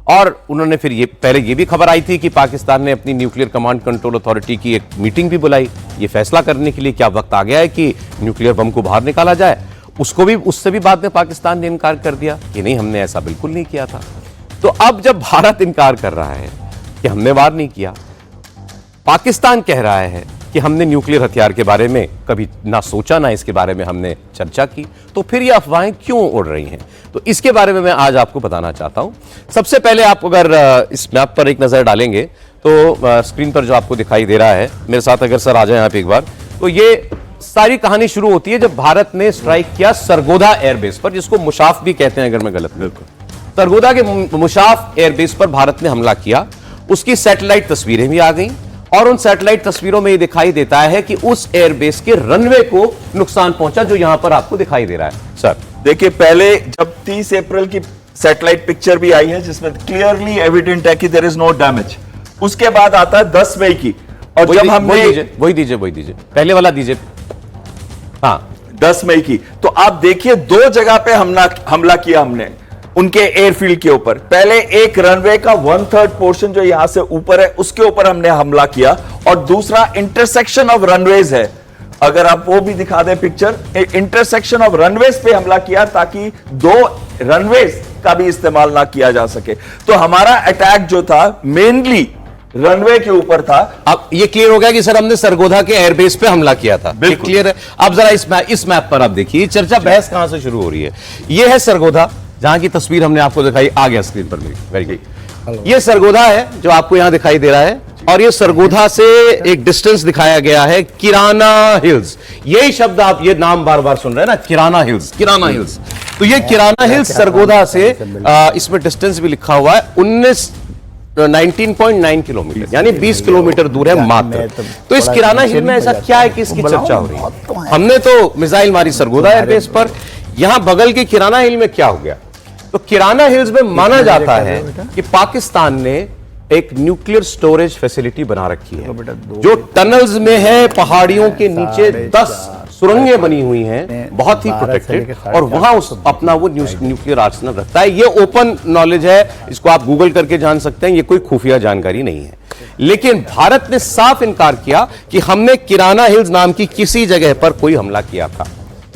और उन्होंने फिर ये पहले ये भी खबर आई थी कि पाकिस्तान ने अपनी न्यूक्लियर कमांड कंट्रोल अथॉरिटी की एक मीटिंग भी बुलाई ये फैसला करने के लिए क्या वक्त आ गया है कि न्यूक्लियर बम को बाहर निकाला जाए। उससे भी बाद में पाकिस्तान ने इनकार कर दिया कि नहीं हमने ऐसा बिल्कुल नहीं किया था। तो अब जब भारत इनकार कर रहा है कि हमने वार नहीं किया, पाकिस्तान कह रहा है कि हमने न्यूक्लियर हथियार के बारे में कभी ना सोचा ना इसके बारे में हमने चर्चा की, तो फिर ये अफवाहें क्यों उड़ रही हैं? तो इसके बारे में मैं आज आपको बताना चाहता हूं। सबसे पहले आप अगर इस मैप पर एक नजर डालेंगे तो स्क्रीन पर जो आपको दिखाई दे रहा है, मेरे साथ अगर सर आ जाए यहाँ पे एक बार, तो ये सारी कहानी शुरू होती है जब भारत ने स्ट्राइक किया सरगोधा एयरबेस पर, जिसको मुशाफ भी कहते हैं अगर मैं गलत नहीं। सरगोधा के मुशाफ एयरबेस पर भारत ने हमला किया, उसकी सैटेलाइट तस्वीरें भी आ गई और उन सैटेलाइट तस्वीरों में ये दिखाई देता है कि उस एयरबेस के रनवे को नुकसान पहुंचा, जो यहां पर आपको दिखाई दे रहा है। सर देखिए, पहले जब 30 अप्रैल की सैटेलाइट पिक्चर भी आई है जिसमें क्लियरली एविडेंट है कि देयर इज नो डैमेज, उसके बाद आता है 10 मई की, और जब हमने वही दीजिए पहले वाला दीजिए, हाँ 10 मई की, तो आप देखिए 2 जगह पे हमला किया हमने उनके एयरफील्ड के ऊपर। पहले एक रनवे का 1/3 पोर्शन जो यहां से ऊपर है उसके ऊपर हमने हमला किया, और दूसरा इंटरसेक्शन ऑफ रनवेज है, अगर आप वो भी दिखा दें पिक्चर, इंटरसेक्शन ऑफ रनवेज पे हमला किया ताकि 2 रनवेज का भी इस्तेमाल ना किया जा सके। तो हमारा अटैक जो था मेनली रनवे के ऊपर था। अब ये क्लियर हो गया कि सर हमने सरगोधा के एयरबेस पे हमला किया था, बिल्कुल क्लियर है। अब जरा इस मैप पर आप देखिए चर्चा बहस कहां से शुरू हो रही है। ये है सरगोधा, जहां की तस्वीर हमने आपको दिखाई, आ गया स्क्रीन पर, वेरी गुड। ये सरगोधा है जो आपको यहां दिखाई दे रहा है, और ये सरगोधा से एक डिस्टेंस दिखाया गया है किराना हिल्स। यही शब्द आप, ये नाम बार बार सुन रहे हैं ना, किराना हिल्स, किराना हिल्स। तो ये किराना हिल्स सरगोधा से इसमें डिस्टेंस भी लिखा हुआ है 19.9 किलोमीटर, यानी 20 किलोमीटर दूर है मात्र। तो इस किराना हिल में ऐसा क्या है कि इसकी चर्चा हो रही है? हमने तो मिसाइल मारी सरगोधा एयरबेस पर, यहां बगल के किराना हिल में क्या हो गया? तो किराना हिल्स में माना जाता है कि पाकिस्तान ने एक न्यूक्लियर स्टोरेज फैसिलिटी बना रखी है, जो टनल्स में है, पहाड़ियों के नीचे 10 सुरंगें बनी हुई हैं, बहुत ही प्रोटेक्टेड, और वहां उस अपना वो न्यूक्लियर आर्सेनल रखता है। ये ओपन नॉलेज है, इसको आप गूगल करके जान सकते हैं, ये कोई खुफिया जानकारी नहीं है। लेकिन भारत ने साफ इनकार किया कि हमने किराना हिल्स नाम की किसी जगह पर कोई हमला किया था,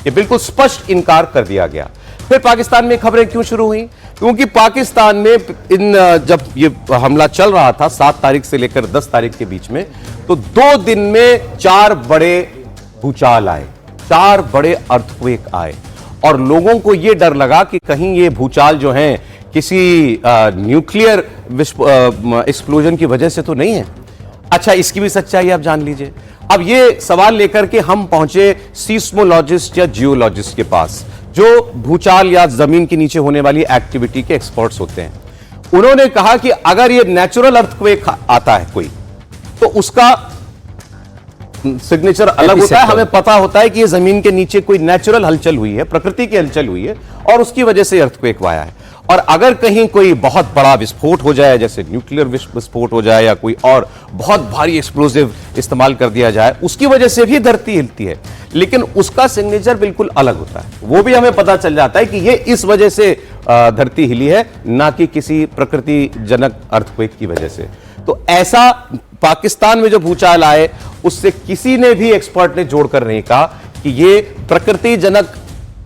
ये बिल्कुल स्पष्ट इनकार कर दिया गया। फिर पाकिस्तान में खबरें क्यों शुरू हुई? क्योंकि पाकिस्तान में जब ये हमला चल रहा था 7 तारीख से लेकर 10 तारीख के बीच में, तो 2 दिन में 4 बड़े भूचाल आए, 4 बड़े अर्थक्वेक आए, और लोगों को यह डर लगा कि कहीं ये भूचाल जो हैं किसी न्यूक्लियर एक्सप्लोजन की वजह से तो नहीं है। अच्छा, इसकी भी सच्चाई आप जान लीजिए। अब ये सवाल लेकर के हम पहुंचे सीस्मोलॉजिस्ट या जियोलॉजिस्ट के पास, जो भूचाल या जमीन के नीचे होने वाली एक्टिविटी के एक्सपर्ट्स होते हैं। उन्होंने कहा कि अगर ये नेचुरल अर्थक्वेक आता है कोई, तो उसका सिग्नेचर अलग होता है। हमें पता होता है कि ये जमीन के नीचे कोई नेचुरल हलचल हुई है, प्रकृति की हलचल हुई है, और उसकी वजह से अर्थक्वेक आया है। और अगर कहीं कोई बहुत बड़ा विस्फोट हो जाए, जैसे न्यूक्लियर विस्फोट हो जाए या कोई और बहुत भारी एक्सप्लोजिव इस्तेमाल कर दिया जाए, उसकी वजह से भी धरती हिलती है, लेकिन उसका सिग्नेचर बिल्कुल अलग होता है। वो भी हमें पता चल जाता है कि ये इस वजह से धरती हिली है, ना कि किसी प्रकृति जनक अर्थक्वेक की वजह से। तो ऐसा पाकिस्तान में जो भूचाल आए, उससे किसी ने भी एक्सपर्ट ने जोड़कर नहीं कहा कि ये प्रकृति जनक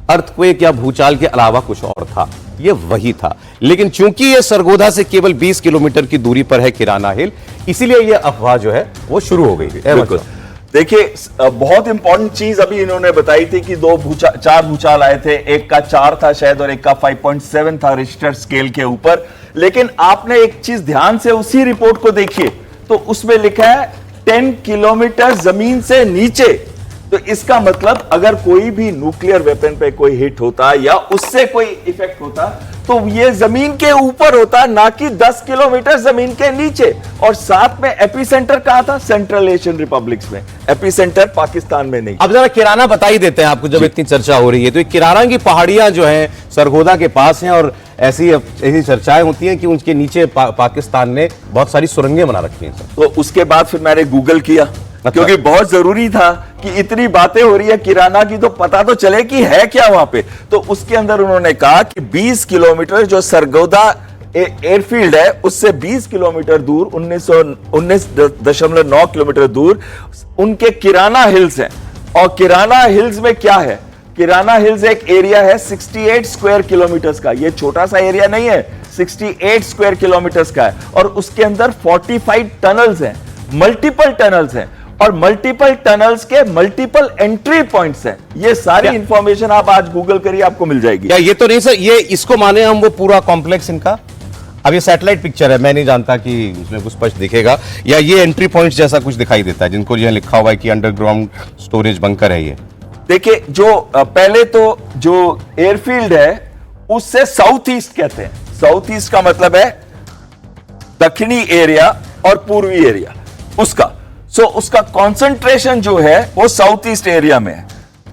अर्थक्वेक या भूचाल के अलावा कुछ और था, ये वही था। लेकिन चूंकि ये सरगोधा से केवल 20 किलोमीटर की दूरी पर है किराना हिल, इसीलिए ये अफवाह जो है वो शुरू हो गई। बिल्कुल। देखिए, बहुत इंपॉर्टेंट चीज अभी इन्होंने बताई थी कि 4 भूचाल आए थे, एक का 4 था शायद और एक का 5.7 था रिश्टर स्केल के ऊपर। लेकिन आपने एक चीज ध्यान से उसी रिपोर्ट को देखिए, तो उसमें लिखा है 10 किलोमीटर जमीन से नीचे। तो इसका मतलब अगर कोई भी न्यूक्लियर वेपन पे कोई हिट होता या उससे कोई इफेक्ट होता, तो ये जमीन के ऊपर होता, ना कि 10 किलोमीटर जमीन के नीचे। और साथ में एपिसेंटर कहां था? सेंट्रल एशियन रिपब्लिक्स में, एपिसेंटर पाकिस्तान में नहीं। अब जरा किराना बता ही देते हैं आपको, जब इतनी चर्चा हो रही है। तो किराना की पहाड़ियां जो हैं सरगोधा के पास हैं, और ऐसी चर्चाएं होती हैं कि उनके नीचे पाकिस्तान ने बहुत सारी सुरंगें बना रखी हैं। तो उसके बाद फिर मैंने गूगल किया, क्योंकि बहुत जरूरी था कि इतनी बातें हो रही है किराना की, तो पता तो चले कि है क्या वहां पे। तो उसके अंदर उन्होंने कहा कि 20 किलोमीटर जो सरगोधा एयरफील्ड है उससे 20 किलोमीटर दूर, 19.9 किलोमीटर दूर उनके किराना हिल्स हैं। और किराना हिल्स में क्या है? किराना हिल्स एक एरिया है 68 स्क्वायर किलोमीटर्स का। ये छोटा सा एरिया नहीं है, 68 स्क्वायर किलोमीटर्स का है। और उसके अंदर 45 टनल्स हैं, मल्टीपल टनल्स हैं, और मल्टीपल टनल्स के मल्टीपल एंट्री पॉइंट्स हैं। ये सारी इंफॉर्मेशन आप आज गूगल करिए, आपको मिल जाएगी। क्या ये तो नहीं सर, ये इसको माने हम वो पूरा कॉम्प्लेक्स इनका? अब ये सैटेलाइट पिक्चर है, मैं नहीं जानता कि उसमें कुछ स्पष्ट दिखेगा, या ये एंट्री पॉइंट जैसा कुछ दिखाई देता है जिनको यह लिखा हुआ है कि अंडरग्राउंड स्टोरेज बंकर है ये। देखिए, जो पहले तो जो एयरफील्ड है उससे साउथ ईस्ट कहते हैं। साउथ ईस्ट का मतलब है दक्षिणी एरिया और पूर्वी एरिया उसका। सो उसका कंसंट्रेशन जो है वो साउथ ईस्ट एरिया में है।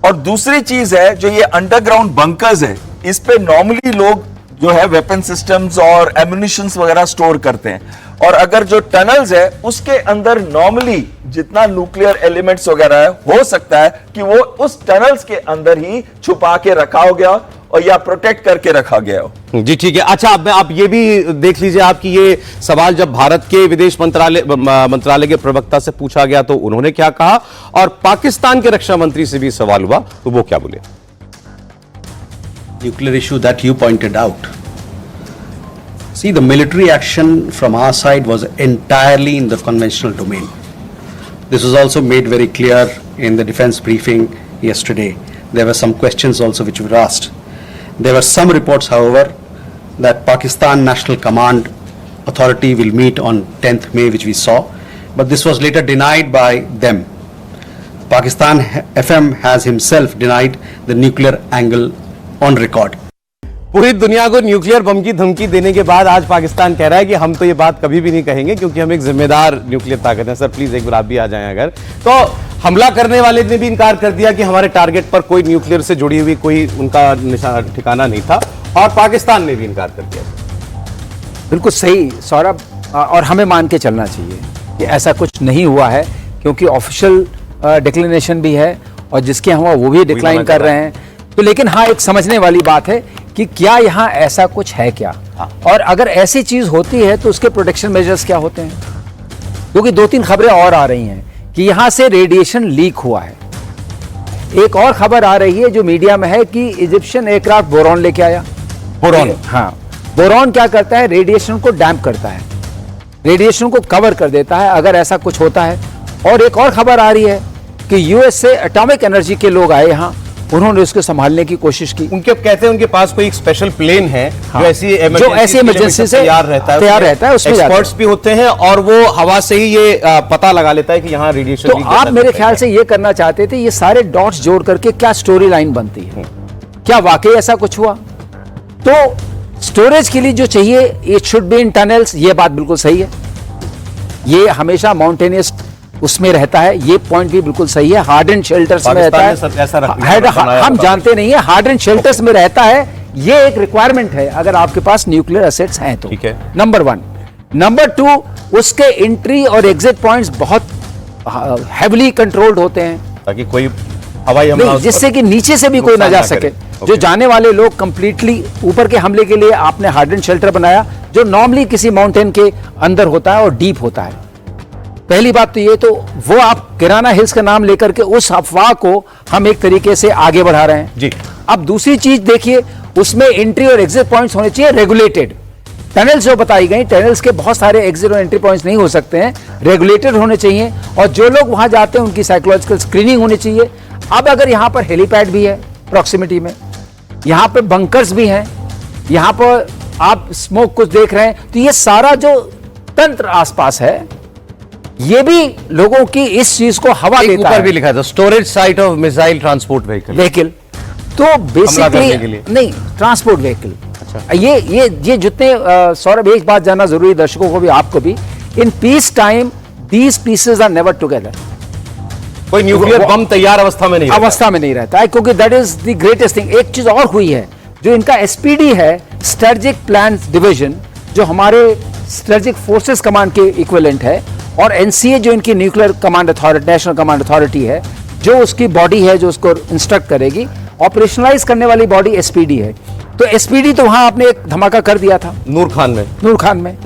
और दूसरी चीज है जो ये अंडरग्राउंड बंकर्स है, इस पे नॉर्मली लोग जो है वेपन सिस्टम्स और एम्युनिशंस वगैरह स्टोर करते हैं। और अगर जो टनल्स है उसके अंदर नॉर्मली जितना न्यूक्लियर एलिमेंट्स वगैरह है, हो सकता है कि वो उस टनल्स के अंदर ही छुपा के रखा हो गया और या प्रोटेक्ट करके रखा गया हो। जी ठीक है। अच्छा, अब आप ये भी देख लीजिए, आपकी ये सवाल जब भारत के विदेश मंत्रालय के प्रवक्ता से पूछा गया तो उन्होंने क्या कहा, और पाकिस्तान के रक्षा मंत्री से भी सवाल हुआ तो वो क्या बोले। Nuclear issue that you pointed out. See, the military action from our side was entirely in the conventional domain. This was also made very clear in the defense briefing yesterday. There were some questions also which were asked. There were some reports, however, that Pakistan National Command Authority will meet on 10th May, which we saw, but this was later denied by them. Pakistan FM has himself denied the nuclear angle on record. पूरी दुनिया को nuclear bomb की धमकी देने के बाद आज पाकिस्तान कह रहा है कि हम तो ये बात कभी भी नहीं कहेंगे क्योंकि हम एक जिम्मेदार न्यूक्लियर ताकत है। सर प्लीज एक बार आप भी आ जाएं। अगर तो हमला करने वाले ने भी इनकार कर दिया कि हमारे टारगेट पर कोई न्यूक्लियर से जुड़ी हुई कोई उनका ठिकाना नहीं था, और पाकिस्तान ने भी इनकार कर दिया। बिल्कुल सही सौरभ, और हमें मान के चलना चाहिए कि ऐसा कुछ नहीं हुआ है, क्योंकि ऑफिशियल डिक्लेरेशन भी है और जिसके हम वो भी डिक्लाइन कर रहे हैं। तो लेकिन हाँ, एक समझने वाली बात है कि क्या यहाँ ऐसा कुछ है क्या, और अगर ऐसी चीज होती है तो उसके प्रोटेक्शन मेजर्स क्या होते हैं, क्योंकि 2-3 खबरें और आ रही हैं कि यहाँ से रेडिएशन लीक हुआ है। एक और खबर आ रही है जो मीडिया में है कि इजिप्शियन एयरक्राफ्ट बोरॉन लेके आया। बोरॉन, हाँ, बोरॉन क्या करता है, रेडिएशन को डैम्प करता है, रेडिएशन को कवर कर देता है अगर ऐसा कुछ होता है। और एक और खबर आ रही है कि यूएस से एटॉमिक एनर्जी के लोग आए यहाँ, उन्होंने उसको संभालने की कोशिश की। उनके कहते हैं उनके पास कोई एक स्पेशल प्लेन है, हाँ, जो ऐसी इमरजेंसी से तैयार रहता है, उसमें एक्सपर्ट्स भी होते हैं और वो हवा से ही ये पता लगा लेता है कि यहाँ रेडिएशन। तो आप मेरे ख्याल से ये करना चाहते थे, ये सारे डॉट्स जोड़ करके क्या स्टोरी लाइन बनती है, क्या वाकई ऐसा कुछ हुआ। तो स्टोरेज के लिए जो चाहिए it should be in tunnels, ये बात बिल्कुल सही है, ये हमेशा माउंटेनियस उसमें रहता है, ये पॉइंट भी बिल्कुल सही है। हार्ड एंड शेल्टर्स में रहता है, हम जानते नहीं है, हार्ड एंड शेल्टर्स में रहता है, ये एक रिक्वायरमेंट है अगर आपके पास न्यूक्लियर एसेट्स हैं तो। ठीक है, नंबर 1। नंबर 2, उसके एंट्री और एग्जिट पॉइंट्स बहुत हैविली कंट्रोल्ड होते हैं, ताकि कोई हवाई हमला, जिससे कि नीचे से भी कोई ना जा सके। जो जाने वाले लोग कंप्लीटली ऊपर के हमले के लिए आपने हार्ड एंड शेल्टर बनाया, जो नॉर्मली किसी माउंटेन के अंदर होता है और डीप होता है। पहली बात तो ये, तो वो आप किराना हिल्स का नाम लेकर के उस अफवाह को हम एक तरीके से आगे बढ़ा रहे हैं जी। अब दूसरी चीज देखिए, उसमें एंट्री और एग्जिट पॉइंट्स होने चाहिए रेगुलेटेड। टनल्स जो बताई गई, टनल्स के बहुत सारे एग्जिट और एंट्री पॉइंट्स नहीं हो सकते हैं, रेगुलेटेड होने चाहिए, और जो लोग वहां जाते हैं उनकी साइकोलॉजिकल स्क्रीनिंग होनी चाहिए। अब अगर यहां पर हेलीपैड भी है प्रॉक्सिमिटी में, यहां पर बंकर्स भी हैं, यहां पर आप स्मोक कुछ देख रहे हैं, तो ये सारा जो तंत्र आसपास है ये भी लोगों की इस चीज को हवा देता ऊपर है। भी लिखा था storage site of missile transport vehicle, तो बेसिकली नहीं ट्रांसपोर्ट व्हीकल। अच्छा, ये जितने सौरभ, एक बात जानना जरूरी है दर्शकों को भी, आपको भी, in peace time these pieces are never together. कोई न्यूक्लियर बम तैयार अवस्था में नहीं रहता है, क्योंकि that is the greatest thing. एक चीज और हुई है, जो इनका एसपीडी है, स्ट्रेटेजिक प्लान डिवीजन, जो हमारे स्ट्रेटेजिक फोर्सेस कमांड के इक्विवेलेंट है, और एनसीए जो इनकी nuclear command authority, national command authority है, जो उसकी बॉडी है जो उसको इंस्ट्रक्ट करेगी, ऑपरेशनलाइज करने वाली बॉडी एसपीडी है। तो एसपीडी तो वहां आपने एक धमाका कर दिया था नूर खान में।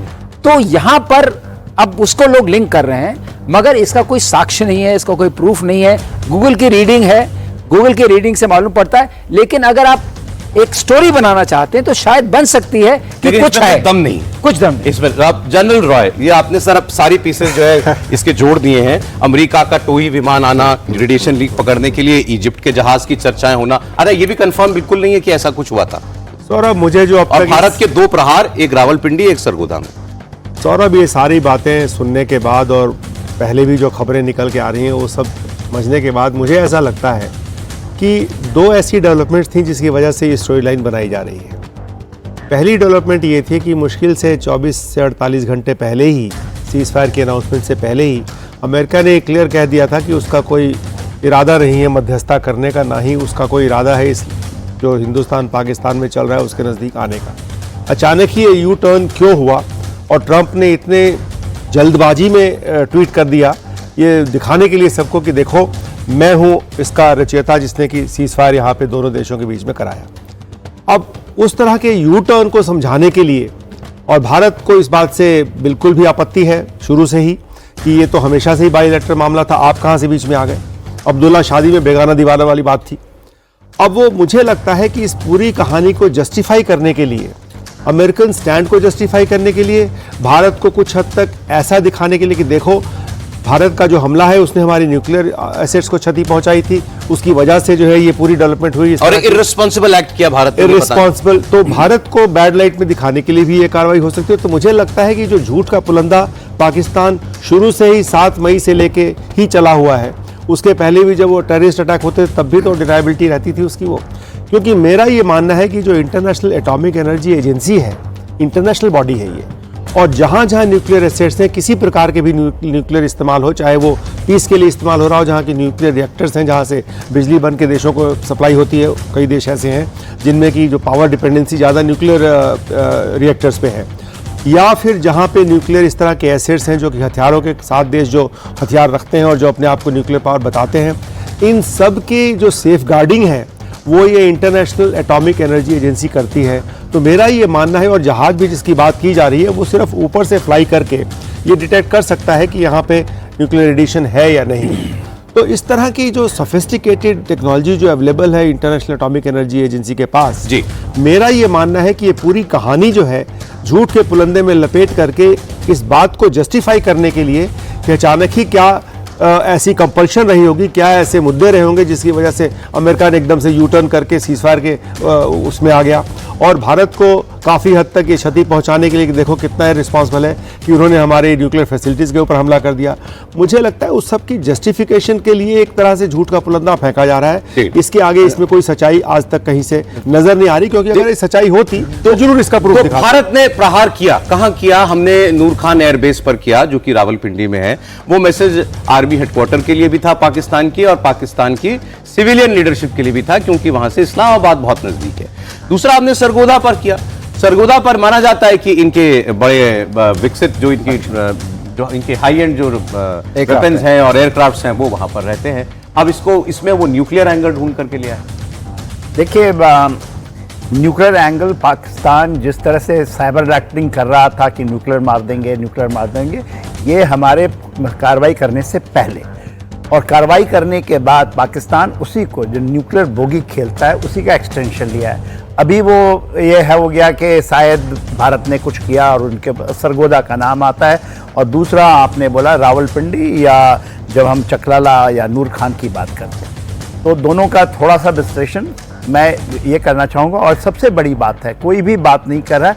तो यहां पर अब उसको लोग लिंक कर रहे हैं, मगर इसका कोई साक्ष्य नहीं है, इसका कोई प्रूफ नहीं है। गूगल की रीडिंग है, गूगल की रीडिंग से मालूम पड़ता है, लेकिन अगर आप एक स्टोरी बनाना चाहते हैं तो शायद बन सकती है कि कुछ है, दम नहीं, कुछ दम नहीं। इसमें जनरल रॉय, ये आपने सर अब सारी पीसेस जो है इसके जोड़ दिए हैं। अमेरिका का टोई विमान आना, रेडिएशन लीक पकड़ने के लिए इजिप्ट के जहाज की चर्चाएं होना, अरे ये भी कंफर्म बिल्कुल नहीं है कि ऐसा कुछ हुआ था। सौरभ, मुझे जो अब और तक भारत के 2 प्रहार, एक रावलपिंडी, एक सरगोदा में। सौरभ, ये सारी बातें सुनने के बाद और पहले भी जो खबरें निकल के आ रही हैं वो सब समझने के बाद मुझे ऐसा लगता है कि 2 ऐसी डेवलपमेंट्स थी जिसकी वजह से ये स्टोरी लाइन बनाई जा रही है। पहली डेवलपमेंट ये थी कि मुश्किल से 24 से 48 घंटे पहले ही, सीज़ फायर के अनाउंसमेंट से पहले ही, अमेरिका ने क्लियर कह दिया था कि उसका कोई इरादा नहीं है मध्यस्थता करने का, ना ही उसका कोई इरादा है इस जो हिंदुस्तान पाकिस्तान में चल रहा है उसके नज़दीक आने का। अचानक ही ये यू टर्न क्यों हुआ और ट्रंप ने इतने जल्दबाजी में ट्वीट कर दिया, ये दिखाने के लिए सबको कि देखो मैं हूँ इसका रचयिता जिसने कि सीज़ फायर यहाँ पे दोनों देशों के बीच में कराया। अब उस तरह के यू टर्न को समझाने के लिए, और भारत को इस बात से बिल्कुल भी आपत्ति है शुरू से ही कि ये तो हमेशा से ही बाईलेटरल मामला था, आप कहाँ से बीच में आ गए। अब्दुल्ला शादी में बेगाना दीवाना वाली बात थी। अब वो मुझे लगता है कि इस पूरी कहानी को जस्टिफाई करने के लिए, अमेरिकन स्टैंड को जस्टिफाई करने के लिए, भारत को कुछ हद तक ऐसा दिखाने के लिए कि देखो भारत का जो हमला है उसने हमारी न्यूक्लियर एसेट्स को क्षति पहुंचाई थी, उसकी वजह से जो है ये पूरी डेवलपमेंट हुई। और इर्रेस्पॉन्सिबल एक्ट किया भारत ने, इर्रेस्पॉन्सिबल, तो भारत को बैड लाइट में दिखाने के लिए भी ये कार्रवाई हो सकती है। तो मुझे लगता है कि जो झूठ का पुलंदा पाकिस्तान शुरू से ही 7 मई से लेके ही चला हुआ है, उसके पहले भी जब वो टेररिस्ट अटैक होते तब भी तो डिनायबिलिटी रहती थी उसकी वो। क्योंकि मेरा ये मानना है कि जो इंटरनेशनल एटॉमिक एनर्जी एजेंसी है, इंटरनेशनल बॉडी है ये, और जहाँ जहाँ न्यूक्लियर एसेट्स हैं, किसी प्रकार के भी न्यूक्लियर इस्तेमाल हो, चाहे वो पीस के लिए इस्तेमाल हो रहा हो, जहाँ के न्यूक्लियर रिएक्टर्स हैं जहाँ से बिजली बन के देशों को सप्लाई होती है, कई देश ऐसे हैं जिनमें की जो पावर डिपेंडेंसी ज़्यादा न्यूक्लियर रिएक्टर्स पे है, या फिर जहाँ पे न्यूक्लियर इस तरह के एसेट्स हैं जो कि हथियारों के साथ देश जो हथियार रखते हैं और जो अपने आप को न्यूक्लियर पावर बताते हैं, इन सब की जो सेफ गार्डिंग है वो ये इंटरनेशनल एटॉमिक एनर्जी एजेंसी करती है। तो मेरा ये मानना है, और जहाज भी जिसकी बात की जा रही है वो सिर्फ ऊपर से फ्लाई करके ये डिटेक्ट कर सकता है कि यहाँ पे न्यूक्लियर एडिशन है या नहीं। तो इस तरह की जो सोफिस्टिकेटेड टेक्नोलॉजी जो अवेलेबल है इंटरनेशनल एटॉमिक एनर्जी एजेंसी के पास, जी मेरा ये मानना है कि ये पूरी कहानी जो है झूठ के पुलंदे में लपेट करके इस बात को जस्टिफाई करने के लिए कि अचानक ही क्या ऐसी कंपल्शन रही होगी, क्या ऐसे मुद्दे रहे होंगे जिसकी वजह से अमेरिका ने एकदम से यू टर्न करके सीज़ फायर के उसमें आ गया और भारत को काफ़ी हद तक ये क्षति पहुंचाने के लिए कि देखो कितना रिस्पॉन्सिबल है कि उन्होंने हमारे न्यूक्लियर फैसिलिटीज़ के ऊपर हमला कर दिया। मुझे लगता है उस सब की जस्टिफिकेशन के लिए एक तरह से झूठ का पुलंदा फेंका जा रहा है। इसके आगे इसमें कोई सच्चाई आज तक कहीं से नजर नहीं आ रही, क्योंकि अगर ये सच्चाई होती तो जरूर इसका प्रूफ दिखाता। भारत ने प्रहार किया, कहां किया? हमने नूर खान एयरबेस पर किया जो कि रावलपिंडी में है। वो मैसेज आर्मी हेडक्वार्टर के लिए भी था पाकिस्तान की, और पाकिस्तान की सिविलियन लीडरशिप के लिए भी था, क्योंकि वहां से इस्लामाबाद बहुत नजदीक है। दूसरा हमने सरगोदा पर किया। सरगोदा पर माना जाता है कि इनके बड़े विकसित जो इनके हाई एंड जो वेपन्स हैं और एयरक्राफ्ट्स हैं वो वहां पर रहते हैं। अब इसमें वो न्यूक्लियर एंगल ढूंढ करके लिया है। देखिए, न्यूक्लियर एंगल पाकिस्तान जिस तरह से साइबर एक्टिंग कर रहा था कि न्यूक्लियर मार देंगे, ये हमारे कार्रवाई करने से पहले और कार्रवाई करने के बाद पाकिस्तान उसी को जो न्यूक्लियर बोगी खेलता है उसी का एक्सटेंशन लिया है। अभी वो ये है हो गया कि शायद भारत ने कुछ किया और उनके सरगोदा का नाम आता है, और दूसरा आपने बोला रावलपिंडी, या जब हम चकलाला या नूर खान की बात करते हैं तो दोनों का थोड़ा सा विश्लेषण मैं ये करना चाहूँगा। और सबसे बड़ी बात है, कोई भी बात नहीं कर रहा है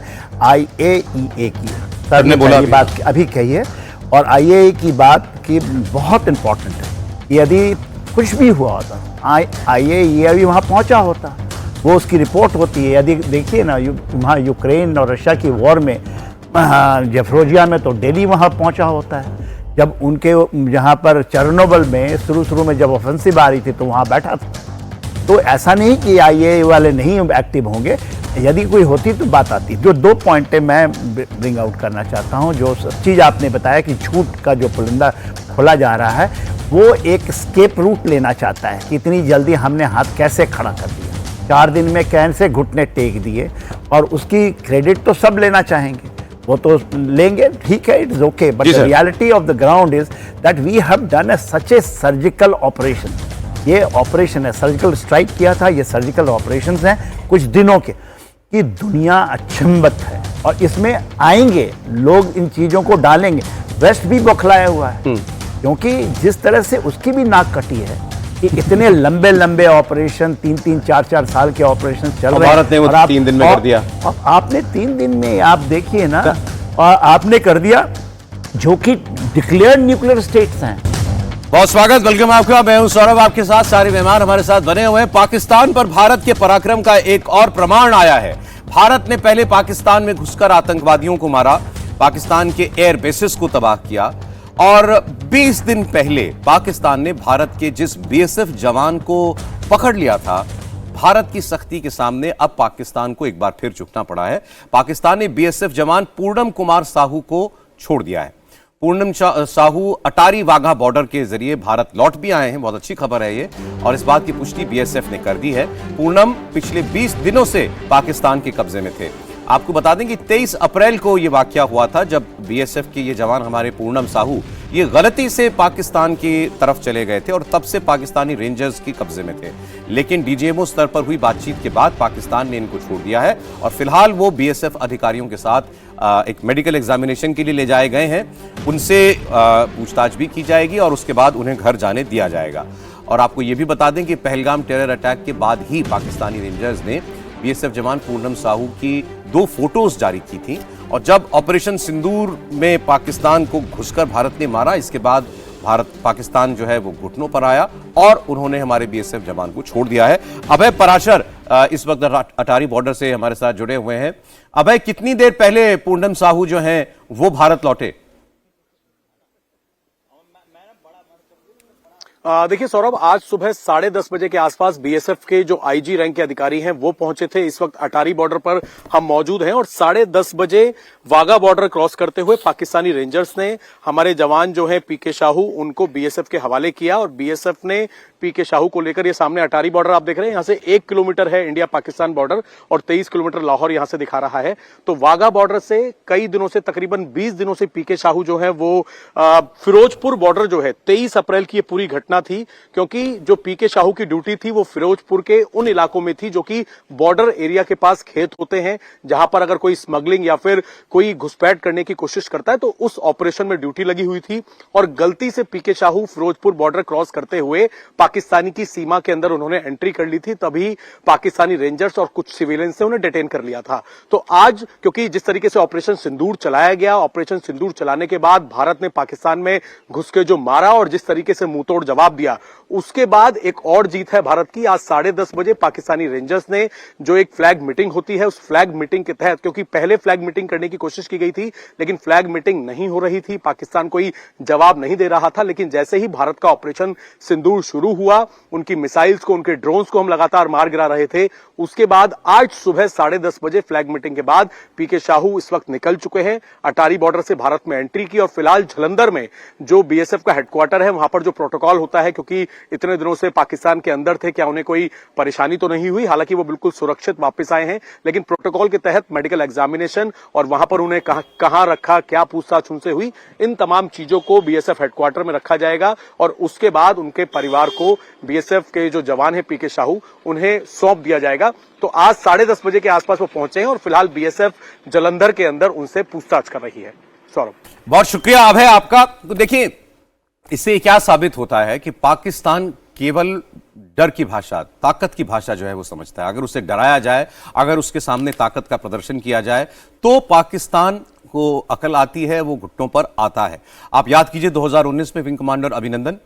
IAEA की, सर ने बोला बात अभी कही है, और IAEA की बात की बहुत इंपॉर्टेंट है। यदि कुछ भी हुआ होता IAEA अभी वहाँ पहुँचा होता, वो उसकी रिपोर्ट होती है। यदि देखिए ना, वहाँ यूक्रेन और रशिया की वॉर में जफरोजिया में तो दिल्ली वहाँ पहुँचा होता है। जब उनके यहाँ पर चेरनोबिल में शुरू में जब ऑफेंसिव आ रही थी तो वहाँ बैठा था। तो ऐसा नहीं कि IAEA वाले नहीं एक्टिव होंगे, यदि कोई होती तो बात आती। जो 2 पॉइंटें मैं ब्रिंग आउट करना चाहता हूँ। जो चीज़ आपने बताया कि झूठ का जो पुलिंदा खोला जा रहा है, वो एक स्केप रूट लेना चाहता है कि इतनी जल्दी हमने हाथ कैसे खड़ा कर दिया, 4 दिन में कैसे घुटने टेक दिए, और उसकी क्रेडिट तो सब लेना चाहेंगे, वो तो लेंगे, ठीक है, it's okay, but the reality of the ground is that we have done such a surgical operation. ये ऑपरेशन है, सर्जिकल स्ट्राइक किया था, ये सर्जिकल ऑपरेशन हैं कुछ दिनों के, कि दुनिया अचंभित है, और इसमें आएंगे लोग, इन चीज़ों को डालेंगे। वेस्ट भी बौखलाया हुआ है, क्योंकि जिस तरह से उसकी भी नाक कटी है, इतने लंबे लंबे ऑपरेशन 3-3, 4-4 साल के ऑपरेशन चल रहे हैं भारत ने वो और आप 3 दिन में कर दिया। अब आपने 3 दिन में आप देखिए ना, और आपने कर दिया जो कि डिक्लेयर्ड न्यूक्लियर स्टेट्स हैं। बहुत स्वागत, वेलकम आपका। मैं हूं सौरभ, आपके साथ सारे मेहमान हमारे साथ बने हुए हैं। पाकिस्तान पर भारत के पराक्रम का एक और प्रमाण आया है। भारत ने पहले पाकिस्तान में घुसकर आतंकवादियों को मारा, पाकिस्तान के एयर बेसिस को तबाह किया, और 20 दिन पहले पाकिस्तान ने भारत के जिस बीएसएफ जवान को पकड़ लिया था, भारत की सख्ती के सामने अब पाकिस्तान को एक बार फिर झुकना पड़ा है। पाकिस्तान ने बीएसएफ जवान पूर्णम कुमार साहू को छोड़ दिया है। पूर्णम साहू अटारी वाघा बॉर्डर के जरिए भारत लौट भी आए हैं, बहुत अच्छी खबर है ये, और इस बात की पुष्टि बीएसएफ ने कर दी है। पूर्णम पिछले 20 दिनों से पाकिस्तान के कब्जे में थे। आपको बता दें कि 23 अप्रैल को यह वाकया हुआ था, जब बीएसएफ के ये जवान हमारे पूर्णम साहू ये गलती से पाकिस्तान की तरफ चले गए थे और तब से पाकिस्तानी रेंजर्स के कब्जे में थे। लेकिन डीजीएमओ स्तर पर हुई बातचीत के बाद पाकिस्तान ने इनको छोड़ दिया है और फिलहाल वो बीएसएफ अधिकारियों के साथ एक मेडिकल एग्जामिनेशन के लिए ले जाए गए हैं। उनसे पूछताछ भी की जाएगी और उसके बाद उन्हें घर जाने दिया जाएगा। और आपको ये भी बता दें कि पहलगाम टेरर अटैक के बाद ही पाकिस्तानी रेंजर्स ने बीएसएफ जवान पूर्णम साहू की 2 फोटोज जारी की थी, और जब ऑपरेशन सिंदूर में पाकिस्तान को घुसकर भारत ने मारा, इसके बाद पाकिस्तान जो है वो घुटनों पर आया और उन्होंने हमारे बीएसएफ जवान को छोड़ दिया है। अभय पराशर इस वक्त अटारी बॉर्डर से हमारे साथ जुड़े हुए हैं। अभय, कितनी देर पहले पूर्णम साहू जो हैं वो भारत लौटे? देखिए सौरभ, आज सुबह 10:30 बजे के आसपास बीएसएफ के जो आईजी रैंक के अधिकारी हैं वो पहुंचे थे। इस वक्त अटारी बॉर्डर पर हम मौजूद हैं और 10:30 बजे वाघा बॉर्डर क्रॉस करते हुए पाकिस्तानी रेंजर्स ने हमारे जवान जो हैं पीके साहू उनको बीएसएफ के हवाले किया, और बीएसएफ ने पीके साहू को लेकर, ये सामने अटारी बॉर्डर आप देख रहे हैं, यहां से 1 किलोमीटर है इंडिया पाकिस्तान बॉर्डर और 23 किलोमीटर लाहौर यहां से दिखा रहा है। तो वाघा बॉर्डर से कई दिनों से, तकरीबन 20 दिनों से पीके साहू जो है वो फिरोजपुर बॉर्डर जो है, 23 अप्रैल की ये पूरी घटना थी, क्योंकि जो पीके साहू की ड्यूटी थी वो फिरोजपुर के उन इलाकों में थी जो कि बॉर्डर एरिया के पास खेत होते हैं, जहां पर अगर कोई स्मगलिंग या फिर कोई घुसपैठ करने की कोशिश करता है तो उस ऑपरेशन में ड्यूटी लगी हुई थी। और गलती से पीके साहू फिरोजपुर बॉर्डर क्रॉस करते हुए पाकिस्तानी की सीमा के अंदर उन्होंने एंट्री कर ली थी, तभी पाकिस्तानी रेंजर्स और कुछ सिविलियंस ने उन्हें डिटेन कर लिया था। तो आज क्योंकि जिस तरीके से ऑपरेशन सिंदूर चलाया गया, ऑपरेशन सिंदूर चलाने के बाद भारत ने पाकिस्तान में घुस के जो मारा और जिस तरीके से मुंहतोड़ जवाब दिया, उसके बाद एक और जीत है भारत की। आज 10:30 बजे पाकिस्तानी रेंजर्स ने जो एक फ्लैग मीटिंग होती है, उस फ्लैग मीटिंग के तहत, क्योंकि पहले फ्लैग मीटिंग करने की कोशिश की गई थी लेकिन फ्लैग मीटिंग नहीं हो रही थी, पाकिस्तान कोई जवाब नहीं दे रहा था, लेकिन जैसे ही भारत का ऑपरेशन सिंदूर शुरू हुआ, उनकी मिसाइल्स को, उनके ड्रोन्स को हम लगातार मार गिरा रहे थे। उसके बाद आज सुबह 10:30 बजे फ्लैग मीटिंग के बाद पीके साहू इस वक्त निकल चुके हैं, अटारी बॉर्डर से भारत में एंट्री की, और फिलहाल जालंधर में जो बीएसएफ का हेडक्वार्टर है वहां पर जो प्रोटोकॉल होता है, क्योंकि इतने दिनों से पाकिस्तान के अंदर थे, क्या उन्हें कोई परेशानी तो नहीं हुई, हालांकि वो बिल्कुल सुरक्षित वापस आए हैं, लेकिन प्रोटोकॉल के तहत मेडिकल एग्जामिनेशन और वहां पर उन्हें कहां रखा, क्या पूछताछ उनसे हुई, इन तमाम चीजों को बीएसएफ हेडक्वार्टर में रखा जाएगा और उसके बाद उनके परिवार को बीएसएफ के जो जवान है पीके साहू उन्हें सौंप दिया जाएगा। तो आज 10:30 बजे के आसपास वो पहुंचे हैं और फिलहाल बीएसएफ जालंधर के अंदर उनसे पूछताछ कर रही है। सौरभ, बहुत शुक्रिया अभय आपका। तो देखिए, इससे क्या साबित होता है कि पाकिस्तान केवल डर की भाषा, ताकत की भाषा जो है वो समझता है। अगर उसे डराया जाए, अगर उसके सामने ताकत का प्रदर्शन किया जाए, तो पाकिस्तान को अकल आती है, वो घुटनों पर आता है। आप याद कीजिए 2019 में विंग कमांडर अभिनंदन,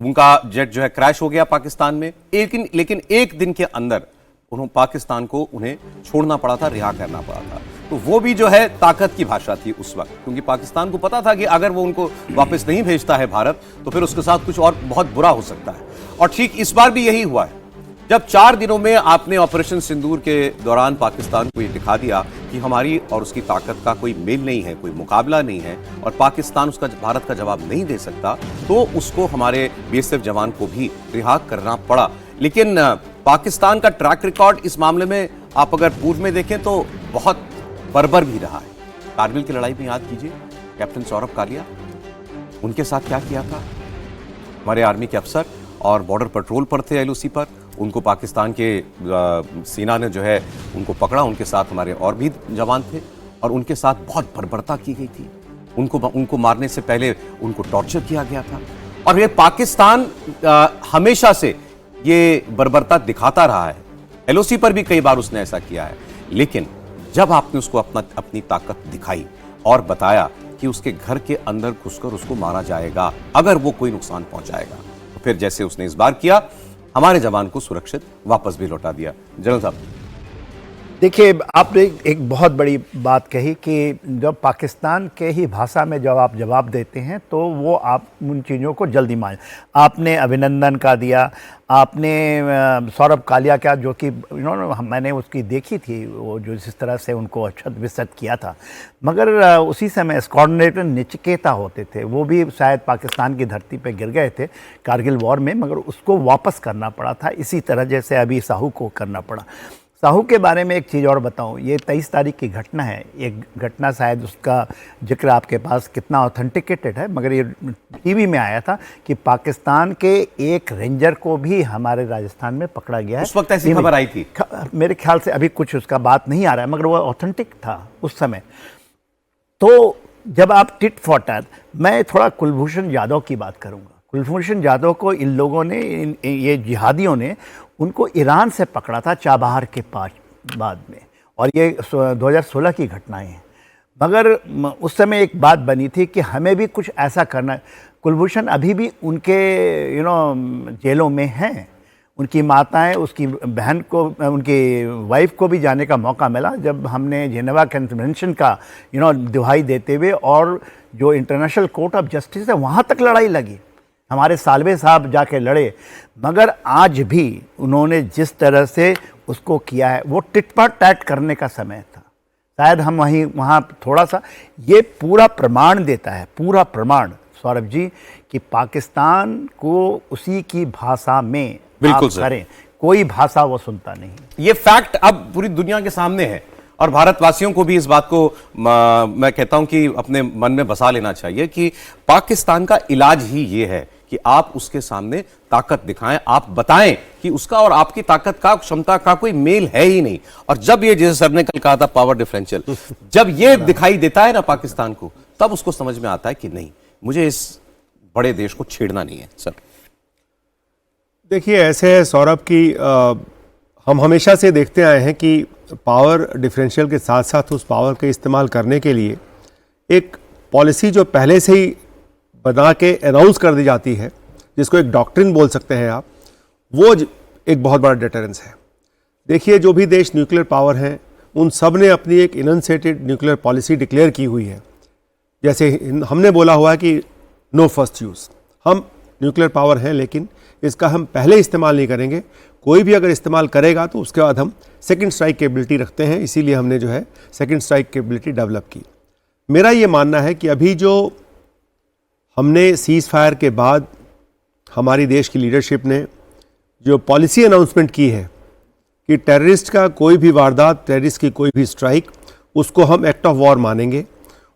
उनका जेट जो है क्रैश हो गया पाकिस्तान में, लेकिन एक दिन के अंदर पाकिस्तान को उन्हें छोड़ना पड़ा था, रिहा करना पड़ा था। तो वो भी जो है ताकत की भाषा थी उस वक्त, क्योंकि पाकिस्तान को पता था कि अगर वो उनको वापस नहीं भेजता है भारत, तो फिर उसके साथ कुछ और बहुत बुरा हो सकता है। और ठीक इस बार भी यही हुआ है, जब 4 दिनों में आपने ऑपरेशन सिंदूर के दौरान पाकिस्तान को ये दिखा दिया कि हमारी और उसकी ताकत का कोई मेल नहीं है, कोई मुकाबला नहीं है, और पाकिस्तान उसका, भारत का जवाब नहीं दे सकता, तो उसको हमारे बीएसएफ जवान को भी रिहा करना पड़ा। लेकिन पाकिस्तान का ट्रैक रिकॉर्ड इस मामले में आप अगर पूर्व में देखें तो बहुत बर्बर भी रहा है। कारगिल की लड़ाई में याद कीजिए, कैप्टन सौरभ कालिया, उनके साथ क्या किया था। हमारे आर्मी के अफसर और बॉर्डर पेट्रोल पर थे एलओसी पर, उनको पाकिस्तान के सेना ने जो है उनको पकड़ा, उनके साथ हमारे और भी जवान थे और उनके साथ बहुत बर्बरता की गई थी। उनको मारने से पहले उनको टॉर्चर किया गया था और ये पाकिस्तान हमेशा से ये बर्बरता दिखाता रहा है। एलओसी पर भी कई बार उसने ऐसा किया है, लेकिन जब आपने उसको अपनी ताकत दिखाई और बताया कि उसके घर के अंदर घुसकर उसको मारा जाएगा अगर वो कोई नुकसान पहुंचाएगा, तो फिर जैसे उसने इस बार किया, हमारे जवान को सुरक्षित वापस भी लौटा दिया। जनरल साहब, देखिए, आपने एक बहुत बड़ी बात कही कि जब पाकिस्तान के ही भाषा में जब आप जवाब देते हैं तो वो आप उन चीज़ों को जल्दी मान। आपने अभिनंदन का दिया, आपने सौरभ कालिया का, जो कि मैंने उसकी देखी थी, वो जो जिस तरह से उनको अक्षत विक्षत किया था, मगर उसी समय कोऑर्डिनेटर नचिकेता होते थे, वो भी शायद पाकिस्तान की धरती पे गिर गए थे कारगिल वॉर में, मगर उसको वापस करना पड़ा था, इसी तरह जैसे अभी साहू को करना पड़ा। साहू के बारे में एक चीज़ और बताऊं, ये 23 तारीख की घटना है। एक घटना शायद उसका जिक्र आपके पास कितना ऑथेंटिकेटेड है, मगर ये टीवी में आया था कि पाकिस्तान के एक रेंजर को भी हमारे राजस्थान में पकड़ा गया है। उस वक्त ऐसी खबर आई थी? मेरे ख्याल से अभी कुछ उसका बात नहीं आ रहा है, मगर वो ऑथेंटिक था उस समय। तो जब आप टिट फॉर टैट, मैं थोड़ा कुलभूषण जाधव की बात करूँगा। कुलभूषण जाधव को इन लोगों ने, ये जिहादियों ने उनको ईरान से पकड़ा था चाबहार के बाद में, और ये 2016 की घटनाएं हैं। मगर उस समय एक बात बनी थी कि हमें भी कुछ ऐसा करना है। कुलभूषण अभी भी उनके जेलों में हैं। उनकी माताएं, उसकी बहन को, उनकी वाइफ को भी जाने का मौका मिला जब हमने जेनेवा कन्वेंशन का दुहाई देते हुए, और जो इंटरनेशनल कोर्ट ऑफ जस्टिस है वहाँ तक लड़ाई लगी, हमारे सालवे साहब जाके लड़े। मगर आज भी उन्होंने जिस तरह से उसको किया है, वो टिट फॉर टैट करने का समय था। शायद हम वहाँ थोड़ा सा, ये पूरा प्रमाण देता है, पूरा प्रमाण सौरभ जी, कि पाकिस्तान को उसी की भाषा में बिल्कुल आप करें, कोई भाषा वो सुनता नहीं। ये फैक्ट अब पूरी दुनिया के सामने है, और भारतवासियों को भी इस बात को मैं कहता हूं कि अपने मन में बसा लेना चाहिए कि पाकिस्तान का इलाज ही ये है कि आप उसके सामने ताकत दिखाएं, आप बताएं कि उसका और आपकी ताकत का, क्षमता का कोई मेल है ही नहीं। और जब ये, जैसे सर ने कल कहा था, पावर डिफरेंशियल, जब ये दिखाई देता है ना पाकिस्तान को, तब उसको समझ में आता है कि नहीं, मुझे इस बड़े देश को छेड़ना नहीं है। सर देखिए, ऐसे है सौरभ की हम हमेशा से देखते आए हैं कि पावर डिफरेंशियल के साथ साथ उस पावर के इस्तेमाल करने के लिए एक पॉलिसी जो पहले से ही बना के अनाउंस कर दी जाती है, जिसको एक डॉक्ट्रिन बोल सकते हैं आप, वो एक बहुत बड़ा डिटरेंस है। देखिए, जो भी देश न्यूक्लियर पावर हैं, उन सब ने अपनी एक इनअनसेटेड न्यूक्लियर पॉलिसी डिक्लेयर की हुई है। जैसे हमने बोला हुआ है कि नो फर्स्ट यूज़, हम न्यूक्लियर पावर हैं लेकिन इसका हम पहले इस्तेमाल नहीं करेंगे, कोई भी अगर इस्तेमाल करेगा तो उसके बाद हम सेकंड स्ट्राइक कैपेबिलिटी रखते हैं, इसीलिए हमने जो है सेकंड स्ट्राइक कैपेबिलिटी डेवलप की। मेरा ये मानना है कि अभी जो हमने सीज़ फायर के बाद हमारी देश की लीडरशिप ने जो पॉलिसी अनाउंसमेंट की है कि टेररिस्ट का कोई भी वारदात, टेररिस्ट की कोई भी स्ट्राइक, उसको हम एक्ट ऑफ वॉर मानेंगे,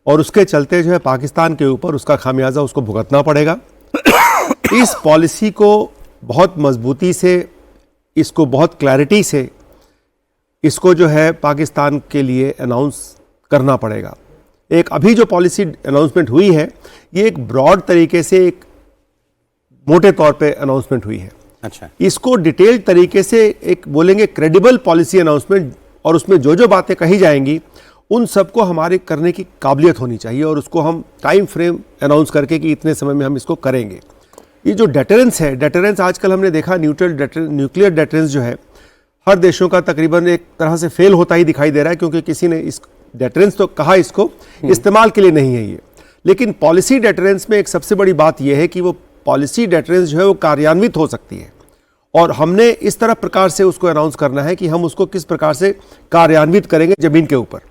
और उसके चलते जो है पाकिस्तान के ऊपर उसका खामियाजा उसको भुगतना पड़ेगा। इस पॉलिसी को बहुत मजबूती से, इसको बहुत क्लैरिटी से, इसको जो है पाकिस्तान के लिए अनाउंस करना पड़ेगा। एक अभी जो पॉलिसी अनाउंसमेंट हुई है, ये एक ब्रॉड तरीके से, एक मोटे तौर पे अनाउंसमेंट हुई है। अच्छा, इसको डिटेल्ड तरीके से एक बोलेंगे क्रेडिबल पॉलिसी अनाउंसमेंट, और उसमें जो जो बातें कही जाएंगी उन सबको हमारे करने की काबिलियत होनी चाहिए, और उसको हम टाइम फ्रेम अनाउंस करके कि इतने समय में हम इसको करेंगे। ये जो डेटरेंस है, डेटरेंस आजकल हमने देखा, न्यूक्लियर डेटरेंस जो है हर देशों का तकरीबन एक तरह से फेल होता ही दिखाई दे रहा है, क्योंकि किसी ने इस डेटरेंस तो कहा, इसको इस्तेमाल के लिए नहीं है ये। लेकिन पॉलिसी डेटरेंस में एक सबसे बड़ी बात यह है कि वो पॉलिसी डेटरेंस जो है वो कार्यान्वित हो सकती है, और हमने इस तरह प्रकार से उसको अनाउंस करना है कि हम उसको किस प्रकार से कार्यान्वित करेंगे जमीन के ऊपर।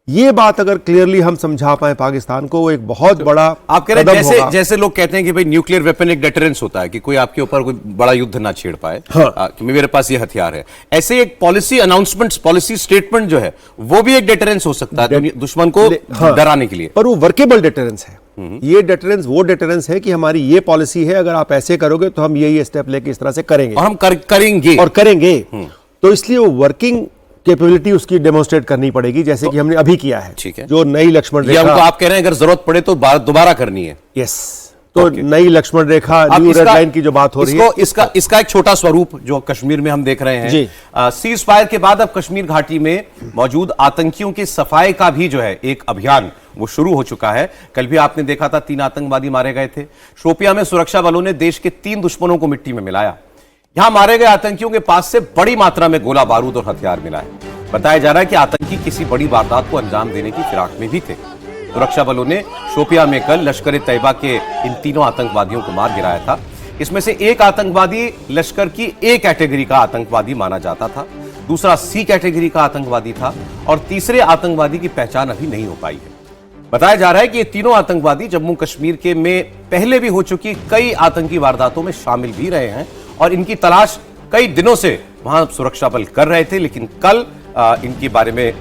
ये बात अगर क्लियरली हम समझा पाए पाकिस्तान को, वो एक बहुत बड़ा आप कह रहे हैं जैसे लोग कहते हैं कि भाई न्यूक्लियर वेपन एक डेटरेंस होता है कि कोई आपके ऊपर कोई बड़ा युद्ध ना छेड़ पाए, हाँ। कि मेरे पास ये हथियार है, ऐसे एक पॉलिसी अनाउंसमेंट, पॉलिसी स्टेटमेंट जो है वो भी एक डेटरेंस हो सकता है दुश्मन को डराने के लिए, पर वो वर्केबल डेटरेंस है। ये डेटरेंस वो डेटरेंस है कि हमारी ये पॉलिसी है, अगर आप ऐसे करोगे तो हम ये स्टेप लेके इस तरह से करेंगे, और हम करेंगे। तो इसलिए वो वर्किंग कैपेबिलिटी उसकी डेमोन्स्ट्रेट करनी पड़ेगी, जैसे कि हमने अभी किया है। ठीक है, जो नई लक्ष्मण रेखा, तो आप कह रहे हैं अगर जरूरत पड़े तो दोबारा करनी है। यस, तो नई लक्ष्मण रेखा, अब न्यू रेड इसका- लाइन की जो बात हो रही है, इसका एक छोटा स्वरूप जो कश्मीर में हम देख रहे हैं जी। सीज फायर के बाद अब कश्मीर घाटी में मौजूद आतंकियों की सफाई का भी जो है एक अभियान वो शुरू हो चुका है। कल भी आपने देखा था 3 आतंकवादी मारे गए थे। शोपियां में सुरक्षा बलों ने देश के 3 दुश्मनों को मिट्टी में मिलाया। यहां मारे गए आतंकियों के पास से बड़ी मात्रा में गोला बारूद और हथियार मिला है। बताया जा रहा है कि आतंकी किसी बड़ी वारदात को अंजाम देने की फिराक में भी थे। सुरक्षा बलों ने शोपियां में कल लश्कर ए तैयबा के इन तीनों आतंकवादियों को मार गिराया था। इसमें से एक आतंकवादी लश्कर की ए कैटेगरी का आतंकवादी माना जाता था, दूसरा सी कैटेगरी का आतंकवादी था और तीसरे आतंकवादी की पहचान अभी नहीं हो पाई है। बताया जा रहा है कि ये तीनों आतंकवादी जम्मू कश्मीर के में पहले भी हो चुकी कई आतंकी वारदातों में शामिल भी रहे हैं और इनकी तलाश कई दिनों से वहां सुरक्षा बल कर रहे थे, लेकिन कल इनके बारे में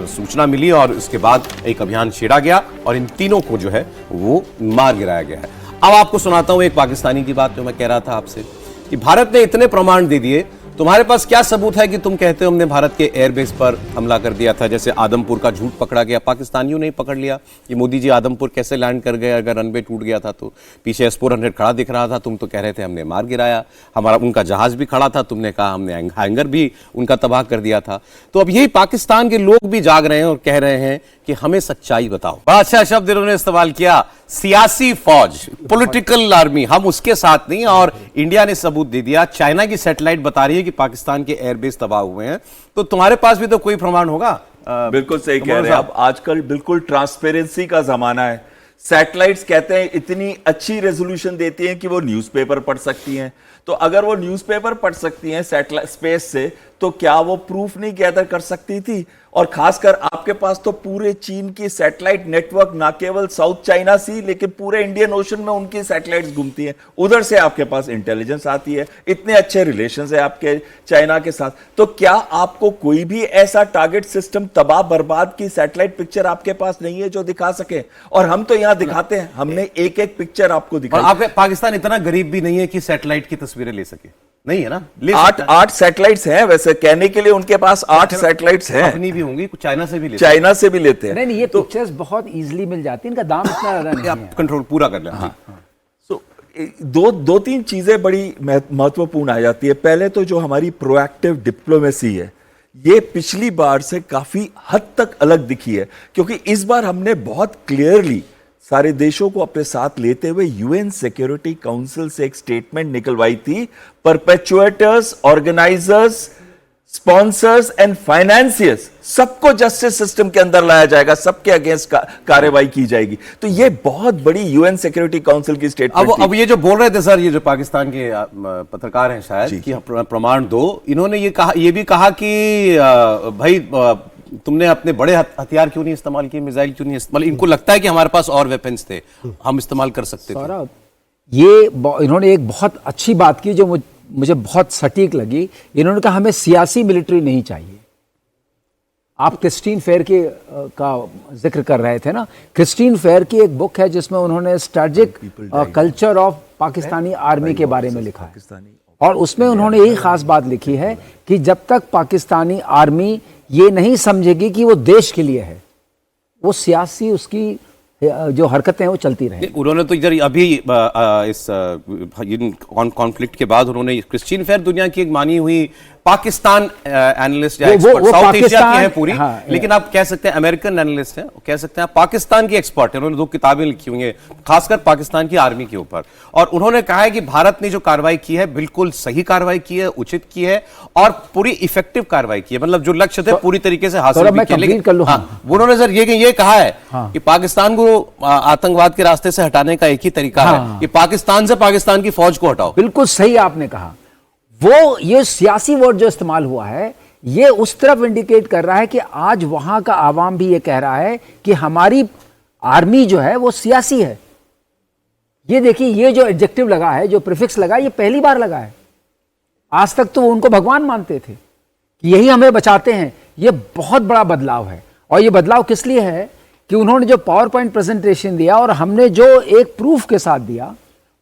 सूचना मिली और उसके बाद एक अभियान छेड़ा गया और इन तीनों को जो है वो मार गिराया गया है। अब आपको सुनाता हूं एक पाकिस्तानी की बात जो मैं कह रहा था आपसे कि भारत ने इतने प्रमाण दे दिए, तुम्हारे पास क्या सबूत है कि तुम कहते हो हमने भारत के एयरबेस पर हमला कर दिया था? जैसे आदमपुर का झूठ पकड़ा गया, पाकिस्तानियों ने ही पकड़ लिया कि मोदी जी आदमपुर कैसे लैंड कर गए, अगर रनवे टूट गया था तो पीछे S-400 खड़ा दिख रहा था, तुम तो कह रहे थे हमने मार गिराया। हमारा उनका जहाज भी खड़ा था, तुमने कहा हमने हैंगर भी उनका तबाह कर दिया था। तो अब यही पाकिस्तान के लोग भी जाग रहे हैं और कह रहे हैं कि हमें सच्चाई बताओ। बड़ा अच्छा शब्द इन्होंने इस्तेमाल किया, सियासी फौज, पॉलिटिकल आर्मी, हम उसके साथ नहीं। और इंडिया ने सबूत दे दिया, चाइना की सैटेलाइट बता रही है कि पाकिस्तान के एयरबेस तबाह हुए हैं, तो तुम्हारे पास भी तो कोई प्रमाण होगा। बिल्कुल सही कह रहे हैं आप। आजकल बिल्कुल ट्रांसपेरेंसी का जमाना है। सैटेलाइट्स कहते हैं इतनी अच्छी रेजोल्यूशन देती हैं कि वो न्यूज़पेपर पढ़ सकती हैं। तो अगर वो न्यूज़पेपर पढ़ सकती हैं सैटेलाइट स्पेस से, तो क्या वो प्रूफ नहीं गैदर कर सकती थी? और खासकर आपके पास तो पूरे चीन की सैटेलाइट नेटवर्क, ना केवल साउथ चाइना सी लेकिन पूरे इंडियन ओशन में उनकी सैटेलाइट्स घूमती हैं। उधर से आपके पास इंटेलिजेंस आती है, इतने अच्छे रिलेशंस है आपके चाइना के साथ। तो क्या आपको कोई भी ऐसा टारगेट सिस्टम, तबाह बर्बाद की सैटेलाइट पिक्चर आपके पास नहीं है जो दिखा सके? और हम तो यहां दिखाते हैं, हमने एक एक पिक्चर आपको दिखाई। और आपके पाकिस्तान इतना गरीब भी नहीं है कि सैटेलाइट की तस्वीरें ले सके, नहीं है ना? ले आठ सैटेलाइट्स हैं, वैसे कहने के लिए उनके पास 8 सैटेलाइट्स हैं। अपनी भी होंगी, कुछ चाइना से भी लेते चाइना से भी लेते हैं। नहीं, ये पिक्चर्स बहुत इजीली मिल जाती हैं, इनका दाम इतना ज्यादा नहीं है। कंट्रोल पूरा कर लें। सो दो तीन चीजें बड़ी महत्वपूर्ण आ जाती है। पहले तो जो हमारी प्रोएक्टिव डिप्लोमेसी है, ये पिछली बार से काफी हद तक अलग दिखी है, क्योंकि इस बार हमने बहुत क्लियरली सारे देशों को अपने साथ लेते हुए यूएन सिक्योरिटी काउंसिल से एक स्टेटमेंट निकलवाई थी, परपेचुएटर्स, ऑर्गेनाइजर्स, स्पॉन्सर्स एंड फाइनेंसियर्स सबको जस्टिस सिस्टम के अंदर लाया जाएगा, सबके अगेंस्ट कार्रवाई की जाएगी। तो ये बहुत बड़ी यूएन सिक्योरिटी काउंसिल की स्टेटमेंट थी। अब ये जो बोल रहे थे सर, ये जो पाकिस्तान के पत्रकार हैं शायद कि प्रमाण दो, इन्होंने ये भी कहा कि भाई तुमने अपने बड़े हथियार क्यों नहीं इस्तेमाल किए, मिसाइल क्यों नहीं इस्तेमाल? इनको लगता है कि हमारे पास और वेपन्स थे, हम इस्तेमाल कर सकते थे। सौरभ, ये इन्होंने एक बहुत अच्छी बात की जो मुझे बहुत सटीक लगी। इन्होंने कहा हमें सियासी मिलिट्री नहीं चाहिए। आप क्रिस्टीन फेयर का जिक्र कर रहे थे ना। क्रिस्टीन फेयर की एक बुक है जिसमें उन्होंने strategic culture of Pakistani army के बारे में लिखा है, और उसमें उन्होंने यही खास बात लिखी है कि जब तक पाकिस्तानी आर्मी ये नहीं समझेगी कि वो देश के लिए है, वो सियासी उसकी जो हरकतें हैं वो चलती रहें। उन्होंने तो इधर अभी इस कॉन्फ्लिक्ट के बाद उन्होंने क्रिस्टीन फेयर दुनिया की एक मानी हुई पाकिस्तान एनालिस्ट या एक्सपर्ट, साउथ एशिया की है पूरी, लेकिन आप कह सकते हैं अमेरिकन एनालिस्ट हैं, कह सकते हैं पाकिस्तान की एक्सपर्ट है। उन्होंने 2 किताबें लिखी हुई हैं खासकर पाकिस्तान की आर्मी के ऊपर, और उन्होंने कहा है कि भारत ने जो कार्रवाई की है बिल्कुल सही कार्रवाई की है, उचित की है और पूरी इफेक्टिव कार्रवाई की है, मतलब जो लक्ष्य थे पूरी तरीके से हासिल भी किए। लेकिन उन्होंने सर ये कहा है कि पाकिस्तान को आतंकवाद के रास्ते से हटाने का एक ही तरीका है कि पाकिस्तान से पाकिस्तान की फौज को हटाओ। बिल्कुल सही आपने कहा। ये सियासी वर्ड जो इस्तेमाल हुआ है, ये उस तरफ इंडिकेट कर रहा है कि आज वहां का आवाम भी ये कह रहा है कि हमारी आर्मी जो है वो सियासी है। ये देखिए, ये जो एडजेक्टिव लगा है, जो प्रीफिक्स लगा, ये पहली बार लगा है। आज तक तो वो उनको भगवान मानते थे कि यही हमें बचाते हैं। ये बहुत बड़ा बदलाव है, और ये बदलाव किस लिए है कि उन्होंने जो पावर पॉइंट प्रेजेंटेशन दिया और हमने जो एक प्रूफ के साथ दिया।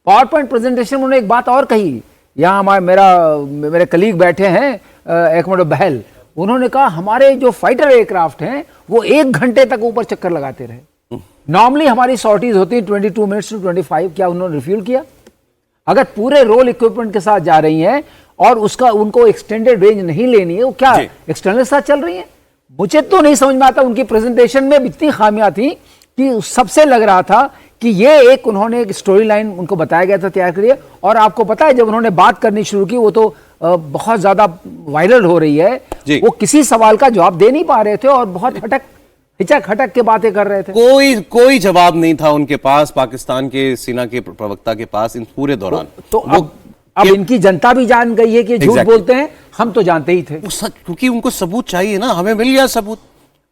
पावर पॉइंट प्रेजेंटेशन में उन्होंने एक बात और कही, यहाँ मेरे कलीग बैठे हैं एकमोडो बहल, उन्होंने कहा हमारे जो फाइटर एयरक्राफ्ट हैं वो 1 घंटे तक ऊपर चक्कर लगाते रहे। नॉर्मली हमारी सॉर्टीज होती है 22 मिनट्स टू 25, क्या उन्होंने रिफ्यूल किया? अगर पूरे रोल इक्विपमेंट के साथ जा रही हैं और उसका उनको एक्सटेंडेड रेंज नहीं लेनी है, वो क्या एक्सटर्नल साथ चल रही है? मुझे तो नहीं समझ में आता। उनकी प्रेजेंटेशन में इतनी खामियां थी कि सबसे लग रहा था कि ये एक उन्होंने एक स्टोरी लाइन उनको बताया गया था तैयार करिए, और आपको पता है जब उन्होंने बात करनी शुरू की वो तो बहुत ज्यादा वायरल हो रही है, वो किसी सवाल का जवाब दे नहीं पा रहे थे और बहुत हिचक हटक के बातें कर रहे थे। कोई जवाब नहीं था उनके पास, पाकिस्तान के सेना के प्रवक्ता के पास, इन पूरे दौरान। तो अब इनकी जनता भी जान गई है कि झूठ बोलते हैं, हम तो जानते ही थे। क्योंकि उनको सबूत चाहिए ना, हमें मिल गया सबूत,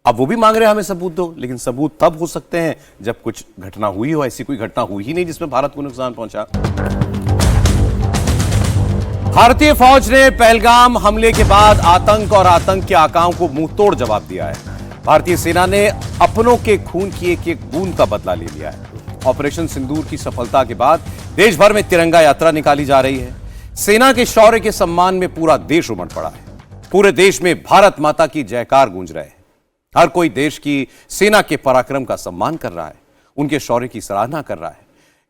अब वो भी मांग रहे हैं हमें सबूत दो, लेकिन सबूत तब हो सकते हैं जब कुछ घटना हुई हो। ऐसी कोई घटना हुई ही नहीं जिसमें भारत को नुकसान पहुंचा। भारतीय फौज ने पहलगाम हमले के बाद आतंक और आतंक के आकाओं को मुंहतोड़ जवाब दिया है। भारतीय सेना ने अपनों के खून की एक एक बूंद का बदला ले लिया है। ऑपरेशन सिंदूर की सफलता के बाद देश भर में तिरंगा यात्रा निकाली जा रही है। सेना के शौर्य के सम्मान में पूरा देश उमड़ पड़ा है। पूरे देश में भारत माता की जयकार गूंज रहे हैं। हर कोई देश की सेना के पराक्रम का सम्मान कर रहा है, उनके शौर्य की सराहना कर रहा है।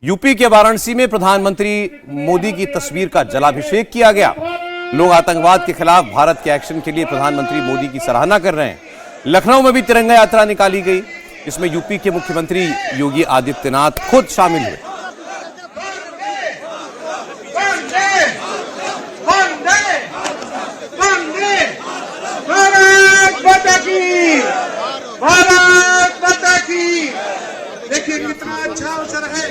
यूपी के वाराणसी में प्रधानमंत्री मोदी की तस्वीर का जलाभिषेक किया गया। लोग आतंकवाद के खिलाफ भारत के एक्शन के लिए प्रधानमंत्री मोदी की सराहना कर रहे हैं। लखनऊ में भी तिरंगा यात्रा निकाली गई, इसमें यूपी के मुख्यमंत्री योगी आदित्यनाथ खुद शामिल हुए। देखिए कितना अच्छा अवसर है।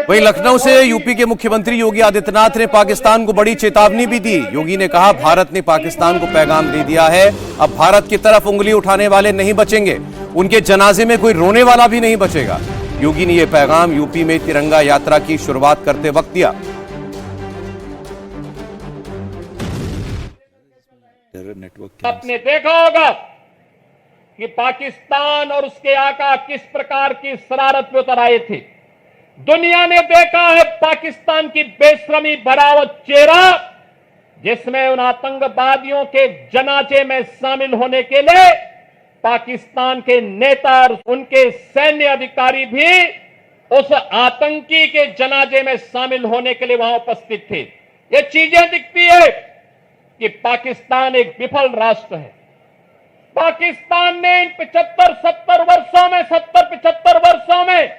वहीं लखनऊ से यूपी के मुख्यमंत्री योगी आदित्यनाथ ने पाकिस्तान को बड़ी चेतावनी भी दी। योगी ने कहा, भारत ने पाकिस्तान को पैगाम दे दिया है, अब भारत की तरफ उंगली उठाने वाले नहीं बचेंगे, उनके जनाजे में कोई रोने वाला भी नहीं बचेगा। योगी ने यह पैगाम यूपी में तिरंगा यात्रा की शुरुआत करते वक्त दिया। आपने देखा होगा कि पाकिस्तान और उसके आका किस प्रकार की शरारत में उतर आए थे। दुनिया ने देखा है पाकिस्तान की बेशरमी भरा चेहरा, जिसमें उन आतंकवादियों के जनाजे में शामिल होने के लिए पाकिस्तान के नेता और उनके सैन्य अधिकारी भी उस आतंकी के जनाजे में शामिल होने के लिए वहां उपस्थित थे। ये चीजें दिखती है कि पाकिस्तान एक विफल राष्ट्र है। पाकिस्तान ने इन 75 वर्षों में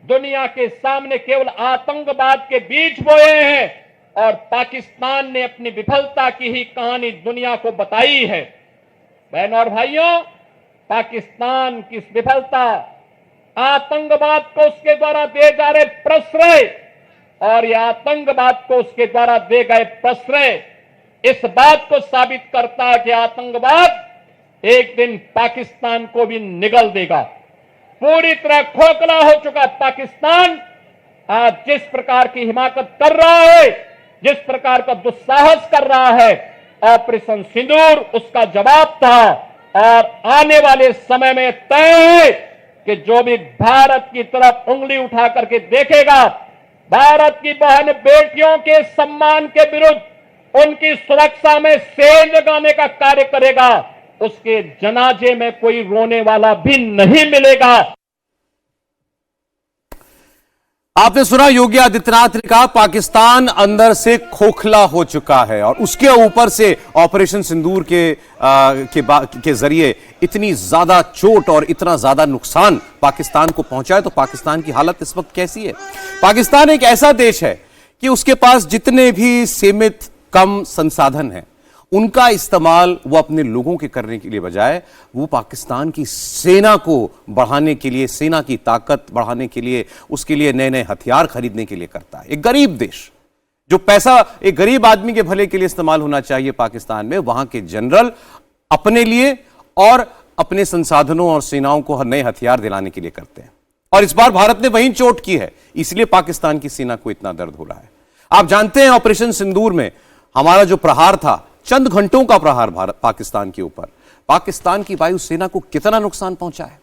दुनिया के सामने केवल आतंकवाद के बीज बोए हैं और पाकिस्तान ने अपनी विफलता की ही कहानी दुनिया को बताई है। बहनों और भाइयों, पाकिस्तान की विफलता, आतंकवाद को उसके द्वारा दिए जा रहे प्रश्रय और यह आतंकवाद को उसके द्वारा दिए गए प्रश्रय इस बात को साबित करता है कि आतंकवाद एक दिन पाकिस्तान को भी निगल देगा। पूरी तरह खोखला हो चुका पाकिस्तान आज जिस प्रकार की हिमाकत कर रहा है, जिस प्रकार का दुस्साहस कर रहा है, ऑपरेशन सिंदूर उसका जवाब था। और आने वाले समय में तय है कि जो भी भारत की तरफ उंगली उठा करके देखेगा, भारत की बहन बेटियों के सम्मान के विरुद्ध उनकी सुरक्षा में सेंध लगाने का कार्य करेगा, उसके जनाजे में कोई रोने वाला भी नहीं मिलेगा। आपने सुना, योगी आदित्यनाथ ने कहा पाकिस्तान अंदर से खोखला हो चुका है और उसके ऊपर से ऑपरेशन सिंदूर के जरिए इतनी ज्यादा चोट और इतना ज्यादा नुकसान पाकिस्तान को पहुंचा है। तो पाकिस्तान की हालत इस वक्त कैसी है? पाकिस्तान एक ऐसा देश है कि उसके पास जितने भी सीमित कम संसाधन हैं, उनका इस्तेमाल वो अपने लोगों के करने के लिए बजाय वो पाकिस्तान की सेना को बढ़ाने के लिए, सेना की ताकत बढ़ाने के लिए, उसके लिए नए नए हथियार खरीदने के लिए करता है। एक गरीब देश, जो पैसा एक गरीब आदमी के भले के लिए इस्तेमाल होना चाहिए पाकिस्तान में, वहां के जनरल अपने लिए और अपने संसाधनों और सेनाओं को नए हथियार दिलाने के लिए करते हैं। और इस बार भारत ने वहीं चोट की है, इसलिए पाकिस्तान की सेना को इतना दर्द हो रहा है। आप जानते हैं, ऑपरेशन सिंदूर में हमारा जो प्रहार था, चंद घंटों का प्रहार भारत पाकिस्तान के ऊपर, पाकिस्तान की वायुसेना को कितना नुकसान पहुंचा है।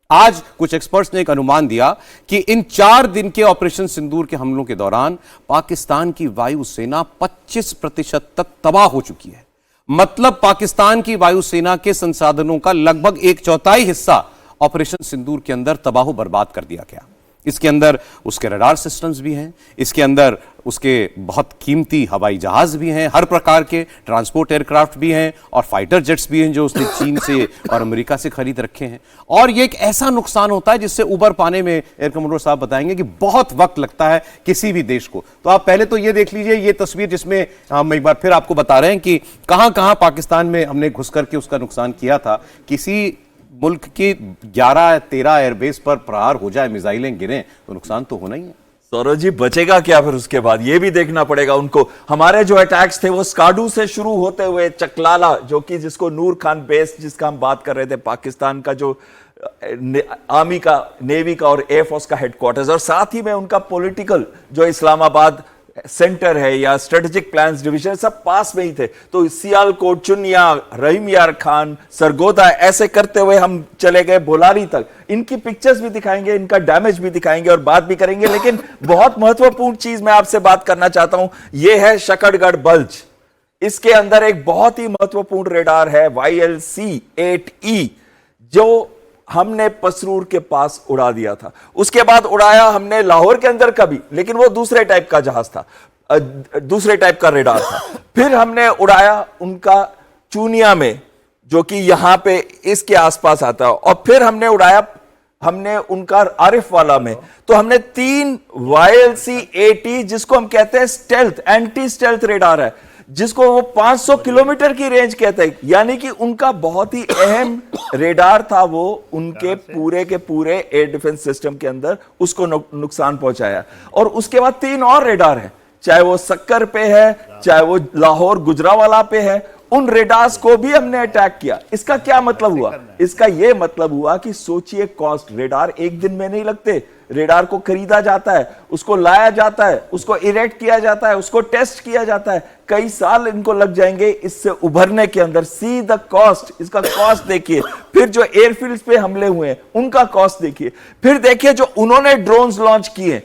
आज कुछ एक्सपर्ट्स ने एक अनुमान दिया कि इन 4 दिन के ऑपरेशन सिंदूर के हमलों के दौरान पाकिस्तान की वायुसेना 25% तक तबाह हो चुकी है। मतलब पाकिस्तान की वायुसेना के संसाधनों का लगभग 1/4 हिस्सा ऑपरेशन सिंदूर के अंदर तबाह बर्बाद कर दिया गया। इसके अंदर उसके रडार सिस्टम्स भी हैं, इसके अंदर उसके बहुत कीमती हवाई जहाज भी हैं, हर प्रकार के ट्रांसपोर्ट एयरक्राफ्ट भी हैं और फाइटर जेट्स भी हैं जो उसने चीन से और अमेरिका से खरीद रखे हैं। और ये एक ऐसा नुकसान होता है जिससे उबर पाने में एयर कमांडर साहब बताएंगे कि बहुत वक्त लगता है किसी भी देश को। तो आप पहले तो ये देख लीजिए ये तस्वीर जिसमें हम एक बार फिर आपको बता रहे हैं कि कहां कहां पाकिस्तान में हमने घुस करके उसका नुकसान किया था। किसी मुल्क की 11-13 एयरबेस पर प्रहार हो जाए, मिसाइलें गिरें तो नुकसान तो होना ही है। सौरभ जी बचेगा क्या फिर उसके बाद, ये भी देखना पड़ेगा उनको। हमारे जो अटैक्स थे वो स्काडू से शुरू होते हुए चकलाला, जो कि जिसको नूर खान बेस जिसका हम बात कर रहे थे, पाकिस्तान का जो आर्मी का, नेवी का और एयरफोर्स का हेडक्वार्टर्स, और साथ ही में उनका पॉलिटिकल जो इस्लामाबाद सेंटर है या स्ट्रेटेजिक प्लान्स डिवीजन, सब पास में ही थे। तो सियालकोट, चुनिया, रहीम यार खान, सरगोदा, ऐसे करते हुए हम चले गए भोलारी तक। इनकी पिक्चर्स भी दिखाएंगे, इनका डैमेज भी दिखाएंगे और बात भी करेंगे। लेकिन बहुत महत्वपूर्ण चीज मैं आपसे बात करना चाहता हूं, यह है शकरगढ़ बल्ज। इसके अंदर एक बहुत ही महत्वपूर्ण रेडार है YLC-8E, जो हमने पसरूर के पास उड़ा दिया था। उसके बाद उड़ाया हमने लाहौर के अंदर का भी, लेकिन वो दूसरे टाइप का जहाज था, दूसरे टाइप का रेडार था। फिर हमने उड़ाया उनका चूनिया में, जो कि यहां पे इसके आसपास आता है, और फिर हमने उड़ाया हमने उनका आरिफ वाला में। तो हमने 3 YLC-8E, जिसको हम कहते हैं स्टेल्थ, एंटी स्टेल्थ रेडार है, जिसको वो 500 किलोमीटर की रेंज कहते हैं। यानी कि उनका बहुत ही अहम रेडार था, वो उनके पूरे के पूरे एयर डिफेंस सिस्टम के अंदर उसको नुकसान पहुंचाया। और उसके बाद 3 और रेडार हैं, चाहे वो सक्कर पे है, चाहे वो लाहौर गुजरावाला पे है, उन रेडार्स को भी हमने अटैक किया। इसका क्या मतलब हुआ? इसका यह मतलब हुआ कि सोचिए कॉस्ट, रेडार एक दिन में नहीं लगते। रेडार को खरीदा जाता है, उसको लाया जाता है, उसको इरेक्ट किया जाता है, उसको टेस्ट किया जाता है, कई साल इनको लग जाएंगे इससे उभरने के अंदर। सी द कॉस्ट, इसका कॉस्ट देखिए। फिर जो एयरफील्ड्स पे हमले हुए हैं उनका कॉस्ट देखिए। फिर देखिए जो उन्होंने ड्रोन्स लॉन्च किए,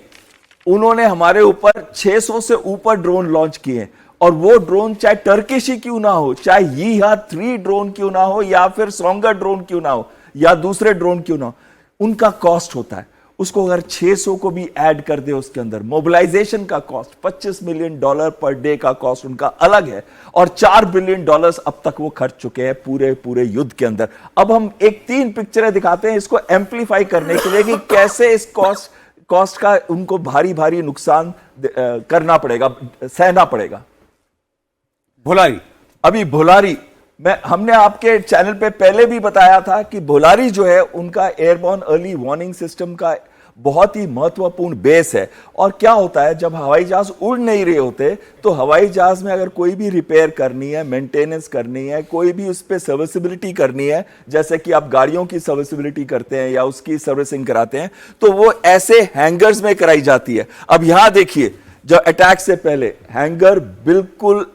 उन्होंने हमारे ऊपर 600 से ऊपर ड्रोन लॉन्च किए, और वो ड्रोन चाहे टर्किश ही क्यों ना हो, चाहे Yiha-3 ड्रोन क्यों ना हो, या फिर सोंगर ड्रोन क्यों ना हो, या दूसरे ड्रोन क्यों ना हो, उनका कॉस्ट होता है। उसको अगर 600 को भी ऐड कर दे उसके अंदर, मोबिलाइजेशन का कॉस्ट $25 मिलियन पर डे का कॉस्ट उनका अलग है, और $4 बिलियन अब तक वो खर्च चुके हैं पूरे युद्ध के अंदर। अब हम एक 3 पिक्चरें दिखाते हैं इसको एम्पलीफाई करने के लिए कि कैसे इस कॉस्ट का उनको भारी नुकसान करना पड़ेगा, सहना पड़ेगा। भोलारी, अभी भोलारी हमने आपके चैनल पे पहले भी बताया था कि भोलारी जो है उनका एयरबॉर्न अर्ली वार्निंग सिस्टम का बहुत ही महत्वपूर्ण बेस है। और क्या होता है, जब हवाई जहाज उड़ नहीं रहे होते तो हवाई जहाज में अगर कोई भी रिपेयर करनी है, मेंटेनेंस करनी है, कोई भी उस पर सर्विसिबिलिटी करनी है, जैसे कि आप गाड़ियों की सर्विसिबिलिटी करते हैं या उसकी सर्विसिंग कराते हैं, तो वो ऐसे हैंगर्स में कराई जाती है। अब यहां देखिए, जो अटैक से पहले हैंगर बिल्कुल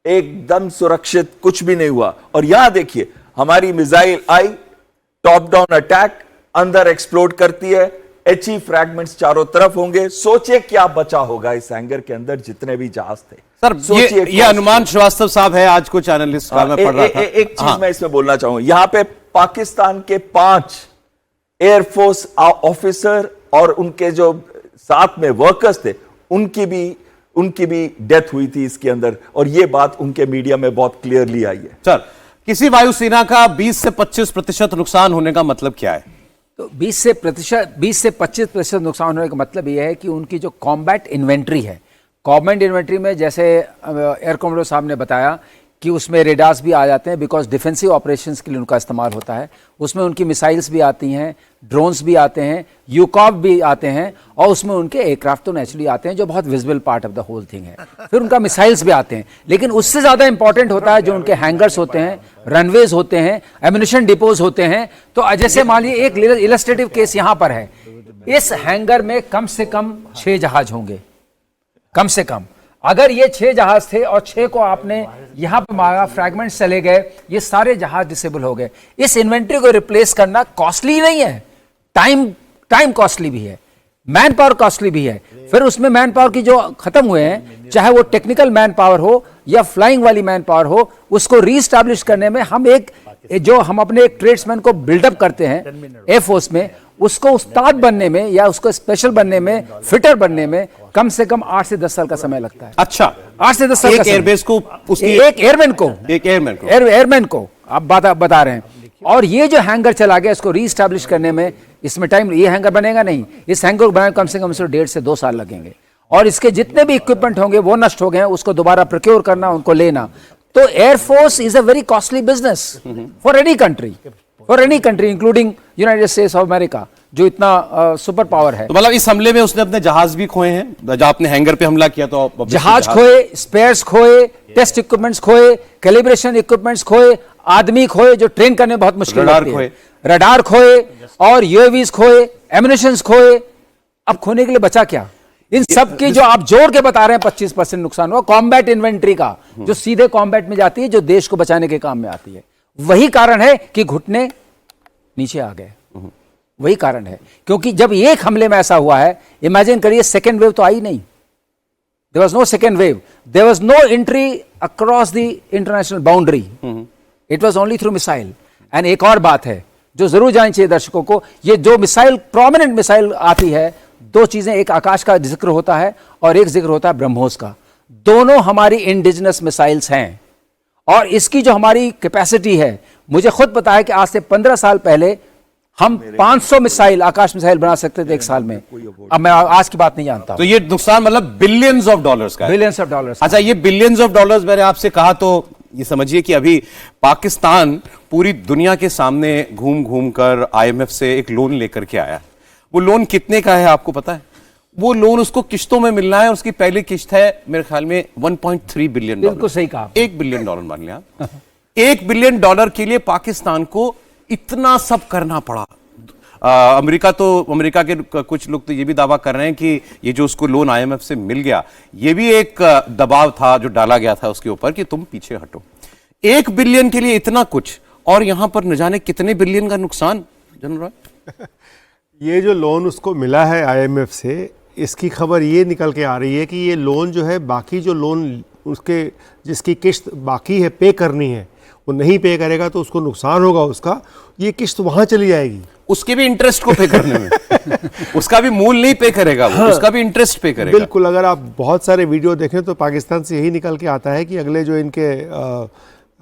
एकदम सुरक्षित, कुछ भी नहीं हुआ। और यहां देखिए हमारी मिसाइल आई, टॉप डाउन अटैक, अंदर एक्सप्लोड करती है, HE फ्रैगमेंट्स चारों तरफ होंगे। सोचिए क्या बचा होगा इस हैंगर के अंदर जितने भी जहाज थे। सर ये अनुमान श्रीवास्तव साहब है, आज कुछ एनालिस्ट का मैं पढ़ रहा था। एक चीज मैं इसमें बोलना चाहूंगा, यहां पे पाकिस्तान के 5 एयरफोर्स ऑफिसर और उनके जो साथ में वर्कर्स थे, उनकी भी डेथ हुई थी इसके अंदर, और यह बात उनके मीडिया में बहुत क्लियरली आई है। सर, किसी वायुसेना का 20 से 25% नुकसान होने का मतलब क्या है? तो 20 से 25% नुकसान होने का मतलब यह है कि उनकी जो कॉम्बैट इन्वेंट्री है, कॉम्बैट इन्वेंट्री में जैसे एयर कमांडर साहब ने बताया कि उसमें रेडार्स भी आ जाते हैं, बिकॉज डिफेंसिव ऑपरेशंस के लिए उनका इस्तेमाल होता है। उसमें उनकी मिसाइल्स भी आती हैं, ड्रोन्स भी आते हैं, यूकॉप भी आते हैं, और उसमें उनके एयरक्राफ्ट तो नेचुरली आते हैं जो बहुत visible part of the whole thing है। फिर उनका मिसाइल्स भी आते हैं, लेकिन उससे ज़्यादा इंपॉर्टेंट होता है जो उनके हैंगर्स होते हैं, रनवेज होते हैं, एम्यूनिशन डिपोज होते हैं। तो जैसे मान लीजिए एक इलस्ट्रेटिव केस यहाँ पर है, इस हैंगर में कम से कम 6 जहाज होंगे, कम से कम। अगर ये 6 जहाज थे और 6 को आपने यहां पर मारा, फ्रैगमेंट्स चले गए, ये सारे जहाज डिसेबल हो गए। इस इन्वेंट्री को रिप्लेस करना कॉस्टली नहीं है, टाइम कॉस्टली भी है, मैन पावर कॉस्टली भी है। फिर उसमें मैन पावर की जो खत्म हुए हैं, चाहे वो टेक्निकल मैन पावर हो या फ्लाइंग वाली मैन पावर हो, उसको रीस्टैब्लिश करने में हम एक ये जो हम अपने एक ट्रेड्समैन को बिल्डअप करते हैं एयरफोर्स में, उसको उस्ताद बनने में या उसको स्पेशल बनने में, फिटर बनने में कम से कम 8 से 10 साल का समय लगता है। अच्छा, 8 से 10 साल एक का समय। एयरबेस को उसकी एक एयरमैन को एयरमैन को आप बता रहे हैं। और ये जो हैंगर चला गया, इसको रीस्टैब्लिश करने में इसमें टाइम, ये हैंगर बनेगा नहीं, इस हैंगर को बनाने कम से कम 1.5 से 2 साल लगेंगे। और इसके जितने भी इक्विपमेंट होंगे वो नष्ट हो गए हैं, उसको दोबारा प्रोक्योर करना, उनको लेना। तो air force is a very costly business for any country including United states of America, जो इतना सुपर पावर है। तो मतलब इस हमले में उसने अपने जहाज भी खोए हैं, जब आपने हैंगर पे हमला किया तो जहाज खोए, स्पेयर्स खोए, टेस्ट इक्विपमेंट्स खोए, कैलिब्रेशन इक्विपमेंट्स खोए, आदमी खोए जो ट्रेन करने में बहुत मुश्किल होती है, रडार खोए और यूएवीज खोए, एम्युनिशंस खोए। अब खोने के लिए बचा क्या? इन सब की जो आप जोड़ के बता रहे हैं 25% नुकसान हुआ कॉम्बैट इन्वेंट्री का, जो सीधे कॉम्बैट में जाती है, जो देश को बचाने के काम में आती है। वही कारण है कि घुटने नीचे आ गए, वही कारण है। क्योंकि जब एक हमले में ऐसा हुआ है, इमेजिन करिए सेकेंड वेव तो आई नहीं, there was no second wave, there was no entry across the international boundary, it was only through missile. And एक और बात है जो जरूर जाननी चाहिए दर्शकों को, ये जो मिसाइल, प्रोमिनेंट मिसाइल आती है, दो चीजें, एक आकाश का जिक्र होता है और एक जिक्र होता है ब्रह्मोस का। दोनों हमारी इंडिजिनस मिसाइल्स हैं और इसकी जो हमारी कैपेसिटी है, मुझे खुद पता है कि आज से 15 साल पहले हम 500 मिसाइल, आकाश मिसाइल बना सकते थे एक साल में। अब मैं आज की बात नहीं जानता। तो ये नुकसान मतलब बिलियंस ऑफ डॉलर्स का है। Billions of dollars. अच्छा, ये बिलियंस ऑफ डॉलर्स मैंने आपसे कहा, तो ये समझिए कि अभी पाकिस्तान पूरी दुनिया के सामने घूम घूम कर IMF से एक लोन लेकर के आया। वो लोन कितने का है आपको पता है? वो लोन उसको किश्तों में मिलना है। उसकी पहली किश्त है मेरे ख्याल में 1.3 बिलियन डॉलर। बिल्कुल सही कहा। 1 बिलियन डॉलर मान लिया। 1 बिलियन डॉलर के लिए पाकिस्तान को इतना सब करना पड़ा। अमेरिका के कुछ लोग तो ये भी दावा कर रहे हैं कि ये जो उसको लोन IMF से मिल गया, ये भी एक दबाव था जो डाला गया था उसके ऊपर कि तुम पीछे हटो। 1 बिलियन के लिए इतना कुछ, और यहां पर न जाने कितने बिलियन का नुकसान। जनरल, ये जो लोन उसको मिला है IMF से, इसकी खबर ये निकल के आ रही है कि ये लोन जो है, बाकी जो लोन उसके जिसकी किश्त बाकी है पे करनी है, वो नहीं पे करेगा तो उसको नुकसान होगा उसका, ये किश्त वहां चली जाएगी। उसके भी इंटरेस्ट को पे करने में उसका भी मूल नहीं पे करेगा वो, हाँ, उसका भी इंटरेस्ट पे करेगा। बिल्कुल। अगर आप बहुत सारे वीडियो देखें तो पाकिस्तान से यही निकल के आता है कि अगले जो इनके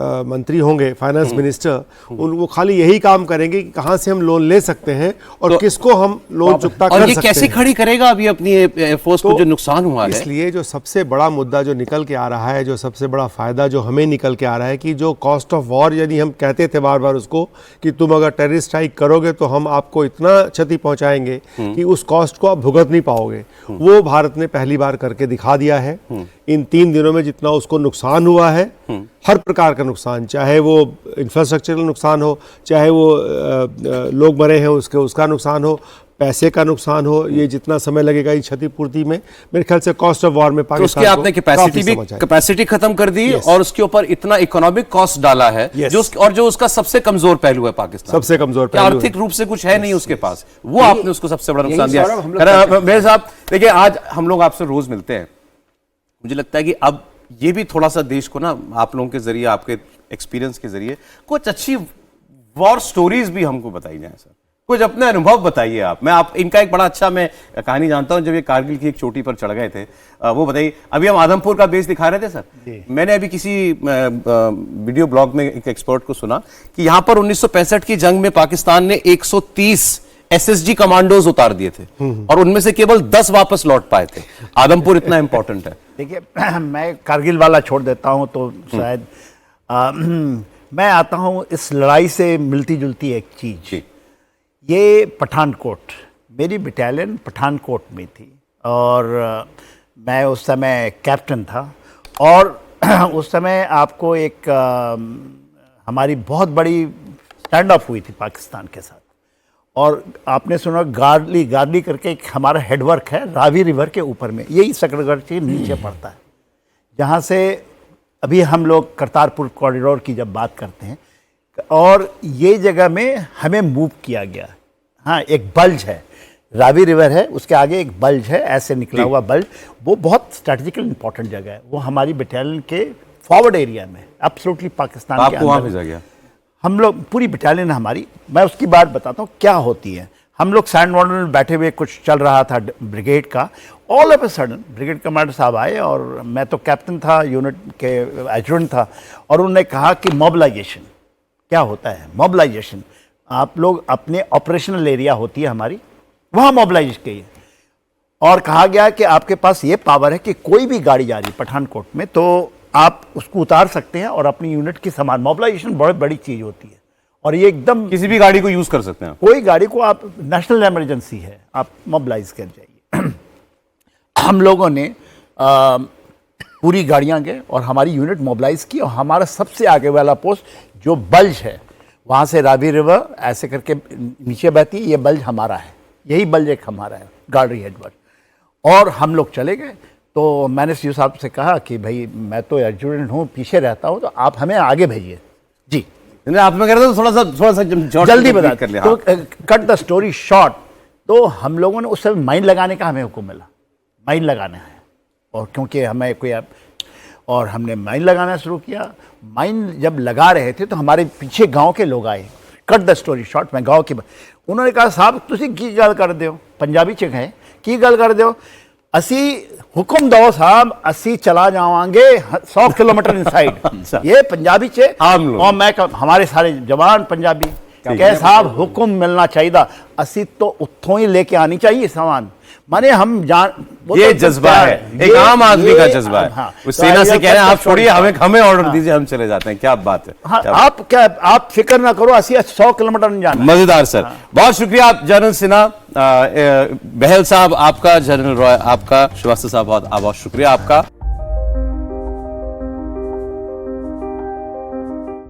मंत्री होंगे, फाइनेंस मिनिस्टर, वो खाली यही काम करेंगे कि कहां से हम लोन ले सकते हैं और तो, किसको हम लोन चुकता कर सकते हैं। और ये कैसे खड़ी करेगा अभी अपनी एयरफोर्स को जो नुकसान हुआ है। इसलिए जो सबसे बड़ा मुद्दा जो निकल के आ रहा है, जो सबसे बड़ा फायदा जो हमें निकल के आ रहा है कि जो कॉस्ट ऑफ वॉर, यानी हम कहते थे बार बार उसको कि तुम अगर टेररिस्ट स्ट्राइक करोगे तो हम आपको इतना क्षति पहुंचाएंगे कि उस कॉस्ट को आप भुगत नहीं पाओगे, वो भारत ने पहली बार करके दिखा दिया है। इन 3 दिनों में जितना उसको नुकसान हुआ है, हर प्रकार का नुकसान, चाहे वो इंफ्रास्ट्रक्चरल नुकसान हो, चाहे वो लोग मरे हैं उसका नुकसान हो, पैसे का नुकसान हो, ये जितना समय लगेगा इस क्षतिपूर्ति में, मेरे ख्याल से कॉस्ट ऑफ वॉर में पाकिस्तान तो आपने कैपेसिटी खत्म कर दी और उसके ऊपर इतना इकोनॉमिक कॉस्ट डाला है, जो उसका सबसे कमजोर पहलू है पाकिस्तान, सबसे कमजोर पहलू, आर्थिक रूप से कुछ है नहीं उसके पास, वो आपने उसको सबसे बड़ा नुकसान दिया। मेरे साहब देखिए, आज हम लोग आपसे रोज मिलते हैं, मुझे लगता है कि अब ये भी थोड़ा सा देश को ना, आप लोगों के जरिए, आपके एक्सपीरियंस के जरिए कुछ अच्छी वॉर स्टोरीज भी हमको बताई जाए सर, कुछ अपने अनुभव बताइए आप। इनका एक बड़ा अच्छा मैं कहानी जानता हूं, जब ये कारगिल की एक चोटी पर चढ़ गए थे, वो बताइए। अभी हम आदमपुर का बेस दिखा रहे थे सर, मैंने अभी किसी वीडियो ब्लॉग में एक एक्सपर्ट को सुना कि यहां पर 1965 की जंग में पाकिस्तान ने 130 SSG कमांडोज उतार दिए थे और उनमें से केवल 10 वापस लौट पाए थे। आदमपुर इतना इंपॉर्टेंट है। देखिए, मैं कारगिल वाला छोड़ देता हूं तो शायद मैं आता हूं इस लड़ाई से मिलती जुलती एक चीज, ये पठानकोट, मेरी बटालियन पठानकोट में थी और मैं उस समय कैप्टन था और उस समय आपको एक हमारी बहुत बड़ी स्टैंड ऑफ हुई थी पाकिस्तान के साथ, और आपने सुना गार्ली करके एक हमारा हेडवर्क है रावी रिवर के ऊपर में, यही सकरगढ़ के नीचे पड़ता है, जहाँ से अभी हम लोग करतारपुर कॉरिडोर की जब बात करते हैं, और ये जगह में हमें मूव किया गया। हाँ, एक बल्ज है, रावी रिवर है, उसके आगे एक बल्ज है, ऐसे निकला हुआ बल्ज, वो बहुत स्ट्रेटेजिकल इंपॉर्टेंट जगह है, वो हमारी बटालियन के फॉरवर्ड एरिया में, एब्सोल्युटली पाकिस्तान के आपको वहाँ भेजा गया? हम लोग पूरी बटालियन हमारी, मैं उसकी बात बताता हूँ क्या होती है। हम लोग सैंड मॉडल में बैठे हुए, कुछ चल रहा था ब्रिगेड का, all of a sudden brigade commander साहब आए और मैं तो कैप्टन था, यूनिट के एडजुटेंट था, और उन्होंने कहा कि मोबिलाइजेशन क्या होता है। मोबिलाइजेशन, आप लोग अपने ऑपरेशनल एरिया होती है हमारी, वहाँ मोबिलाइज किए, और कहा गया कि आपके पास ये पावर है कि कोई भी गाड़ी जा रही है पठानकोट में तो आप उसको उतार सकते हैं और अपनी यूनिट की सामान। मोबिलाइजेशन बहुत बड़ी चीज़ होती है और ये एकदम किसी भी गाड़ी को यूज कर सकते हैं आप। कोई गाड़ी को, आप नेशनल इमरजेंसी है, आप मोबिलाइज कर जाइए। हम लोगों ने पूरी गाड़ियां गए और हमारी यूनिट मोबिलाइज की, और हमारा सबसे आगे वाला पोस्ट जो बल्ज है, वहाँ से रावी रिवर ऐसे करके नीचे बहती है, ये बल्ज हमारा है, यही बल्ज एक हमारा है, गाड़ी हेडवर्ड। और हम लोग चले गए, तो मैंने सीओ साहब से कहा कि भाई मैं तो एडजुटेंट हूँ, पीछे रहता हूँ, तो आप हमें आगे भेजिए। जी आप में कह रहे थे थोड़ा सा जल्दी बता कर ले। तो कट द स्टोरी शॉर्ट, तो हम लोगों ने उस समय माइन लगाने का हमें हुक्म मिला, माइन लगाना है, और क्योंकि हमें कोई, और हमने माइन लगाना शुरू किया। माइन जब लगा रहे थे तो हमारे पीछे गांव के लोग आए। कट द स्टोरी शॉर्ट, मैं गांव की, उन्होंने कहा साहब तुसी की गल कर दो, पंजाबी च कहे की गल कर दो, असी हुक्म दो साहब, असी चला जावांगे 100 किलोमीटर इनसाइड। ये पंजाबी चे, और मैं हमारे सारे जवान पंजाबी कहे साहब हुक्म मिलना चाहिए, असी तो उत्थों ही लेके आनी चाहिए सामान। माने हम जान, ये जज्बा है, एक आम आदमी का जज्बा है। हाँ, उस सेना से कह रहे हैं आप छोड़िए, हमें ऑर्डर दीजिए, हम चले जाते हैं। क्या बात है। हाँ, आप फिक्र ना करो, असी 100 किलोमीटर नहीं जाना। मजेदार सर। हाँ। बहुत शुक्रिया आप जनरल सिन्हा, बहल साहब आपका, जनरल रॉय आपका, श्रीवास्तव साहब बहुत शुक्रिया आपका।